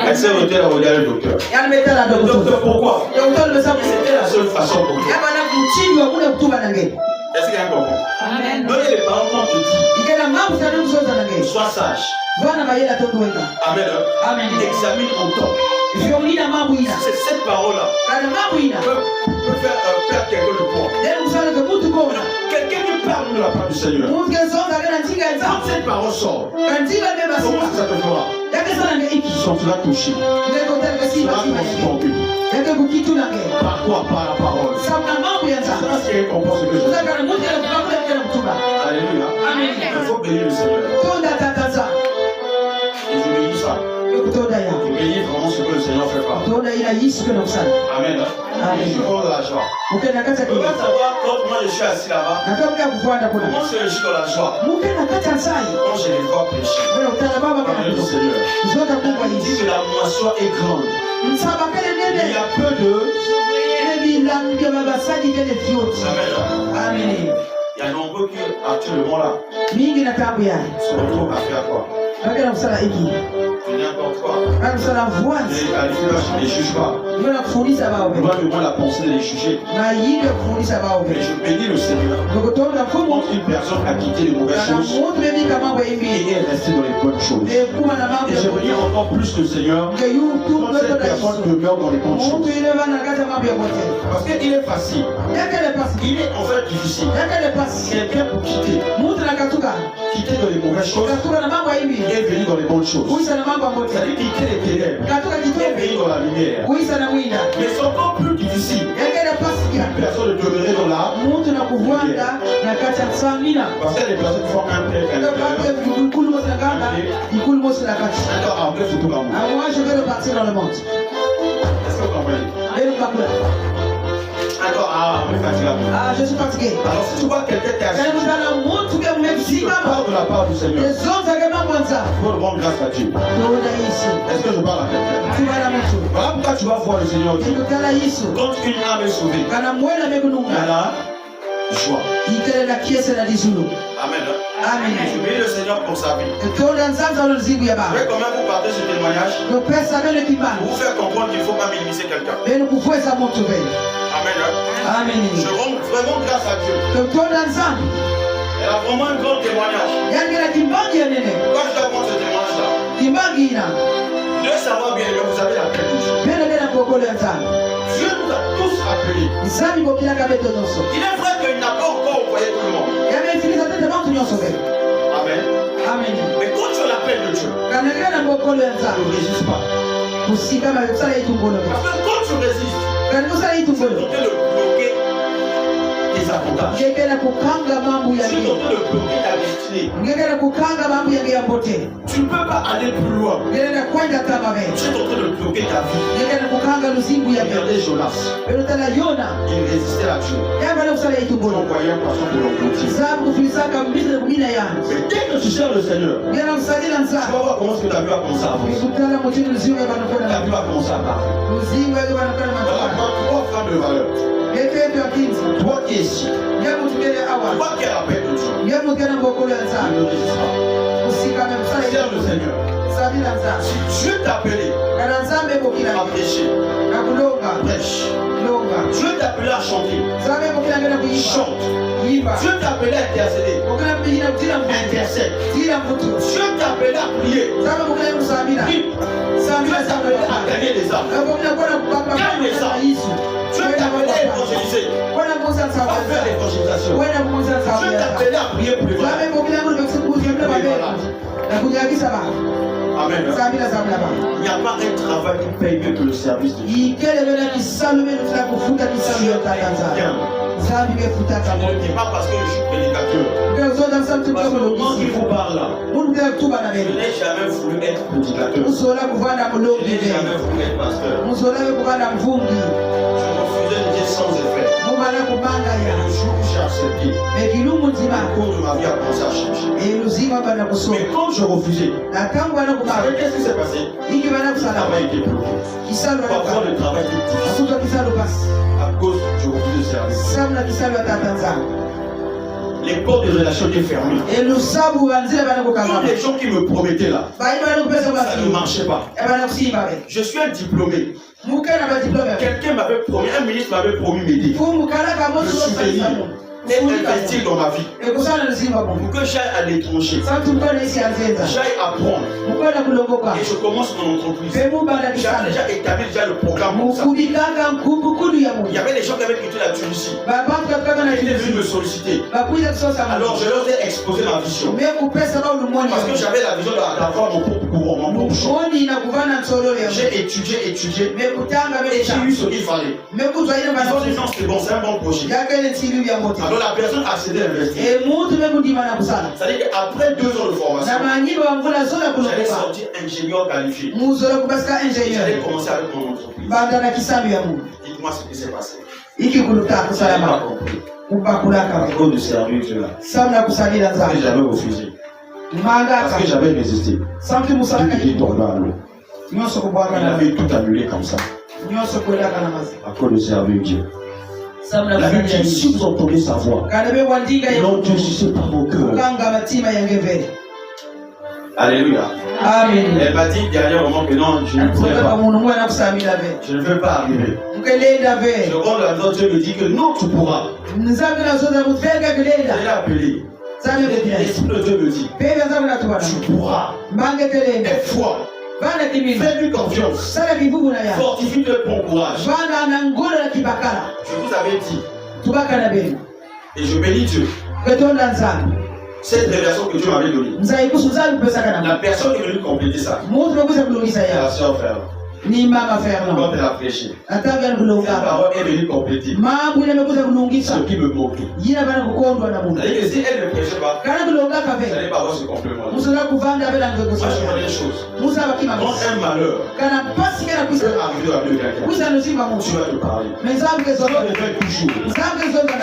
Elle s'est retenue à regarder le docteur. Le docteur, pourquoi? C'était la seule façon pour toi. Est-ce qu'il y a un comprend? Donc les parents vont te dire, sois sage. Amen. Examine en temps. C'est cette parole-là peut faire perdre quelqu'un de poids. Quelqu'un qui parle de la part du Seigneur. Quand cette parole sort, comment ça te fera? Tu sentiras touché. Tu seras transporté. Par quoi? Par la parole. C'est ce qui récompense que je dis. Alléluia. Il faut bénir le Seigneur. Et je bénis ça. Je bénis vraiment ce que le Seigneur fait pas. Amen. Je suis vraiment dans la joie. Je veux savoir quand moi je suis assis là-bas, comment je suis dans la joie. Quand je les vois prêcher. Amen le Seigneur. Il dit que la moisson est grande. Il y a peu de... Amen. Il y a nombreux qui actuellement là se retrouvent à faire quoi? N'importe quoi. Ne les juge pas. Loin de moi la pensée de les juger. Mais je bénis le Seigneur. Quand une personne a quitté les mauvaises choses et est restée dans les bonnes choses. Et je bénis encore plus le Seigneur quand cette personne demeure dans les bonnes choses. Parce qu'il est facile. Il est en fait difficile. Quelqu'un pour quitter. Quitter dans les mauvaises choses et venir dans les bonnes choses. C'est-à-dire quitter les ténèbres et venir dans la lumière. Mais c'est encore plus difficile. Une personne de demeurer dans la lumière. Parce qu'il y a des personnes qui font un prêt à alors après c'est tout l'amour. Moi je veux repartir dans le monde. Est-ce que vous comprenez? On est fatigué. Je suis fatigué. Alors si tu vois quelqu'un qui est assis, si tu parles de la part du Seigneur, il faut rendre grâce à Dieu. Est-ce que je parle à quelqu'un? Voilà pourquoi tu vas voir le Seigneur dire, quand une âme est sauvée, il y a la joie. Amen. Je bénis le Seigneur pour sa vie. Vous savez comment vous partez ce témoignage? Vous faire comprendre qu'il ne faut pas minimiser quelqu'un. Amen. Je rends vraiment grâce à Dieu. Elle a vraiment un grand témoignage. Quand je raconte ce témoignage-là, vous devez savoir bien, vous avez la paix de Dieu. Dieu nous a tous appelés. Il est vrai qu'il n'a pas encore envoyé tout le monde. Amen. Mais quand tu as l'appel de Dieu, ne résiste pas. Parce que quand tu résistes, tu es en train de bloquer tes avantages. Tu es en train de bloquer ta destinée. Tu ne peux pas aller plus loin. Tu es en train de bloquer ta vie. Regardez Jonas. Il résistait à Dieu. Il envoyait un poisson pour l'engloutir. Mais dès que tu sers le Seigneur, tu vas voir comment est-ce que ta vie va commencer à avancer. Ta vie va commencer à parler. Voilà, trois femmes de valeur. Toi qui es ici, toi qui es la paix de Dieu, ne résiste pas. Sers le Seigneur. Si Dieu t'a appelé à prêcher, prêche. Dieu t'a appelé à chanter, chante. Dieu t'a appelé à intercéder, intercède. Dieu t'a appelé à prier, prie. Dieu t'a appelé à gagner des âmes, gagne les âmes. Dieu t'a appelé à évangéliser, faire l'évangélisation. Dieu t'a appelé à prier pour les malades. Amen. Il n'y a pas un travail qui paye mieux que le service de Dieu. Je ne dis pas parce que je suis prédicateur. Parce que le moment qu'il vous parle là, je n'ai jamais voulu être prédicateur. Je n'ai jamais voulu être pasteur. Je refusais de dire sans effet. Le jour où j'ai accepté, le cours de ma vie a commencé à changer. Mais quand je refusais, qu'est-ce qui s'est passé? Le travail était bloqué. Parfois le travail était difficile. À cause du refus de service. Les portes de relation étaient fermées. Tous les gens qui me promettaient là, ça ne marchait pas. Je suis un diplômé. Quelqu'un m'avait promis, un ministre m'avait promis m'aider. Me soutenir et investir dans ma vie. Pour que j'aille à l'étranger, j'aille apprendre. Et je commence mon entreprise. J'avais déjà établi le programme pour ça. Il y avait des gens qui avaient quitté la Tunisie. Ils étaient venus me solliciter. Alors je leur ai exposé ma vision. Parce que j'avais la vision d'avoir mon propre courant, mon propre champ. J'ai étudié. Et j'ai eu ce qu'il fallait. Ils ont dit non, c'est bon, c'est un bon projet. Alors la personne a cédé l'investissement. C'est-à-dire qu'après 2 ans de formation, j'allais sortir ingénieur qualifié. J'allais commencer avec mon entreprise. Dites-moi ce qui s'est passé. Je n'ai pas compris. À cause de servir Dieu là. Parce que j'avais refusé. Parce que j'avais résisté. Il est tombé à l'eau. Il avait tout annulé comme ça. À cause de servir Dieu. La Bible dit, si vous entendez sa voix, n'endurcissez pas vos cœurs. Alléluia. Amen. Elle m'a dit dernièrement que non, je ne pourrais pas. Je ne veux pas arriver. Je rends la note, Dieu me dit que non, tu pourras. Je l'ai appelé. L'Esprit de Dieu me dit, tu pourras. Aie foi. Fais-lui confiance. Fortifie de bon courage. Je vous avais dit. Et je bénis Dieu. Cette révélation que Dieu m'avait donnée. La personne qui est venue compléter ça. La soeur frère. Quand elle a prêché, la parole est venue compléter ce qui me manquait. C'est-à-dire que si elle ne prêchait pas, elle n'allait pas avoir ce complément. Moi, je connais une chose. Quand un malheur peut arriver à quelqu'un, tu vas te parler. Je révèle toujours.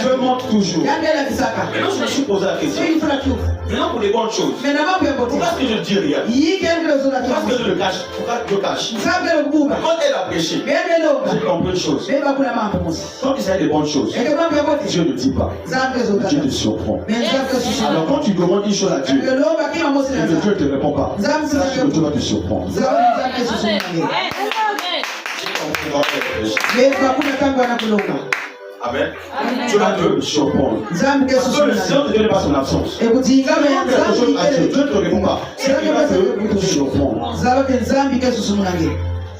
Je montre toujours. Et donc, je me suis posé la question. Maintenant, pour les bonnes choses, pourquoi est-ce que je ne dis rien? Pourquoi est-ce que je le cache? Pourquoi je cache? Quand elle a prêché, j'ai compris une chose. Quand il s'agit des bonnes choses, Dieu ne dit pas. Dieu te surprend. Alors quand tu demandes une chose à Dieu, et que Dieu ne te répond pas, sache que Dieu va te surprendre. Amen. Dieu va te surprendre. Parce que le Seigneur ne te donne pas son absence. Dieu ne te répond pas. C'est qu'il va te surprendre.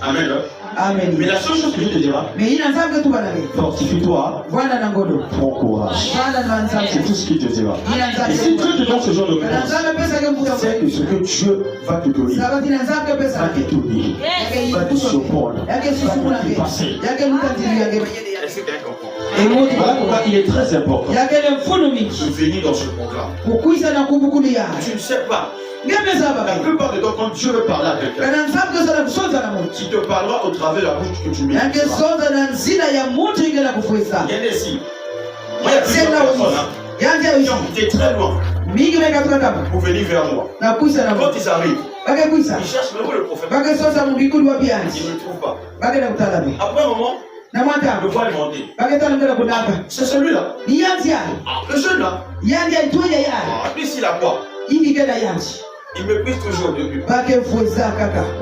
Amen. Amen. Mais la seule chose que Dieu te dira, fortifie-toi, prends courage. C'est tout ce qu'il te dira. Et si Dieu te donne ce genre de réponse, c'est que ce que Dieu va te donner va t'étonner, va te surprendre, va te dépasser. Voilà pourquoi il est très important de venir dans ce programme. Tu ne sais pas. La plupart du temps, quand Dieu veut parler à quelqu'un, qui te parlera au travers de la bouche que tu mets. Viens ici. Moi, il y a plusieurs personnes qui ont été très loin pour venir vers moi. Quand ils arrivent, ils cherchent même où le prophète. Ils ne le trouvent pas. Après un moment, le voit monter. C'est celui-là. Le jeune là. Lui, s'il a quoi? Il me pisse toujours au début.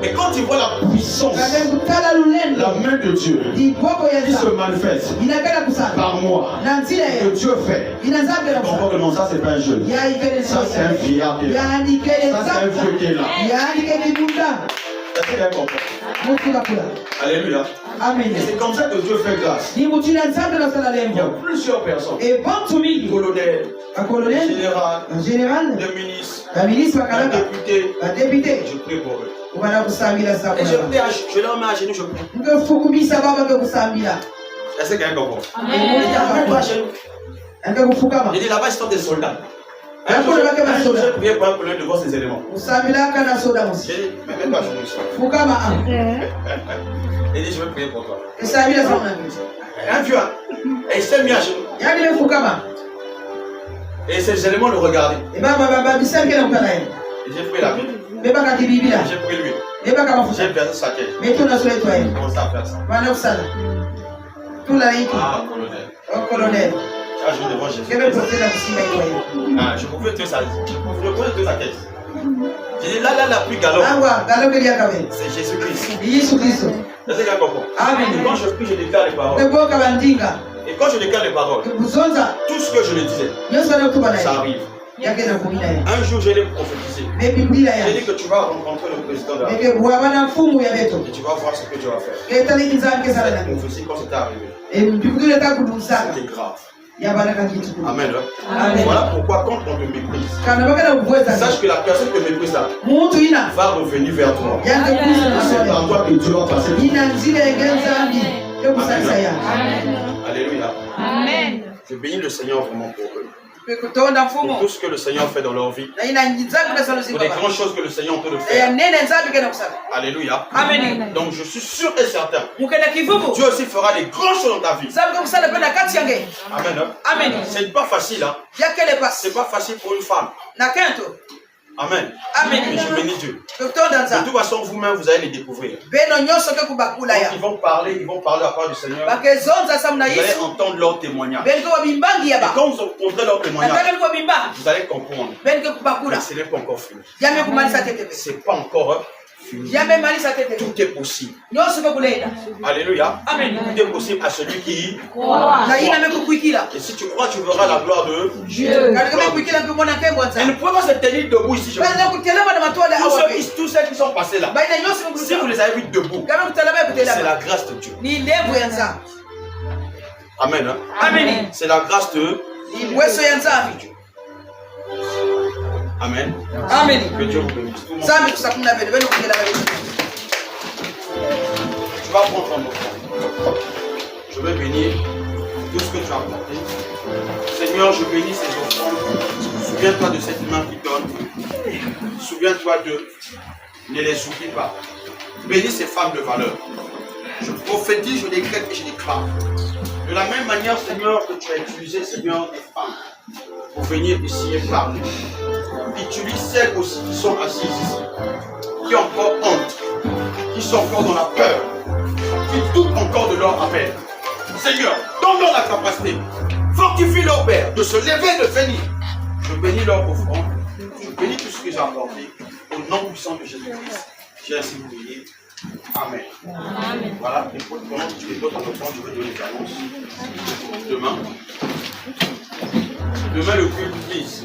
Mais quand il voit la puissance, la main de Dieu qui se manifeste par moi, que Dieu fait, donc non, ça c'est pas un jeune. Ça c'est un vieillard qui est là. Ça c'est un vieux qui est là. Est-ce qu'il y a un comprendre? Alléluia. Amen. Et c'est comme ça que Dieu fait grâce. Il y a plusieurs personnes. Colonel, général, deux ministres, un député. Je prie pour eux. Et je leur mets à genoux, je prie. Est-ce qu'il y a un comprendre? Il dit là-bas, ils sont des soldats. Je priais pour un colonel devant ces éléments. J'ai dit, mais même pas genoux ici. Il dit, je vais prier pour toi. Un vieux, et il s'est mis à genoux. Et ces éléments le regardaient. Et j'ai pris la Bible. J'ai pris lui. J'ai versé sa tête. J'ai commencé à faire ça. Ah, colonel. Tu as joué devant Jésus. Je pouvais tuer sa tête. J'ai dit là, la plus galop. C'est Jésus-Christ. Est-ce qu'il y a un comprend? Quand je prie, je déclare les paroles. Et quand je déclare les paroles, tout ce que je le disais, ça arrive. Un jour, je l'ai prophétisé. J'ai dit que tu vas rencontrer le président de la République. Et tu vas voir ce que Dieu va faire. Cette prophétie, quand c'était arrivé, c'était grave. Amen. Voilà pourquoi quand on te méprise, sache que la personne qui te méprise là va revenir vers toi. C'est par toi que Dieu va passer. Alléluia. Amen. Je bénis le Seigneur vraiment pour eux. Pour tout ce que le Seigneur fait dans leur vie. Pour les grandes choses que le Seigneur peut le faire. Alléluia. Amen. Donc je suis sûr et certain. Dieu aussi fera des grandes choses dans ta vie. Amen. Amen. C'est pas facile. Hein? C'est pas facile pour une femme. Amen. Amen. Mais je bénis Dieu. De toute façon, vous-même, vous allez les découvrir. Quand ils vont parler à part du Seigneur. Vous allez entendre leur témoignage. Et quand vous entendrez leur témoignage, vous allez comprendre. Mais ce n'est pas encore fini. C'est pas encore fini. Tout est possible. Alléluia. Amen. Tout est possible à celui qui croit. Et si tu crois, tu verras la gloire de Dieu. Elle ne peut pas se tenir debout ici. Tous ceux qui sont passés là, si vous les avez vus debout, c'est la grâce de Dieu. Amen. Hein? Amen. C'est la grâce de Dieu. Amen. Amen. Que Dieu vous bénisse. Tu vas prendre ton offrande. Je vais bénir tout ce que tu as apporté. Seigneur, je bénis ces offrandes. Souviens-toi de cette main qui donne. Souviens-toi d'eux. Ne les oublie pas. Bénis ces femmes de valeur. Je prophétise, je décrète et je déclare. De la même manière, Seigneur, que tu as utilisé, Seigneur, des femmes pour venir ici et parler. Utilise celles aussi qui sont assises ici, qui ont encore honte, qui sont encore dans la peur, qui doutent encore de leur appel. Seigneur, donne-leur la capacité, fortifie leur père de se lever et de venir. Je bénis leur offrande, je bénis tout ce qu'ils ont apporté, au nom puissant de Jésus-Christ. J'ai ainsi prié. Amen. Amen. Voilà, et pendant que tu déposes ton offrande, je vais donner les annonces. Demain, le culte, please.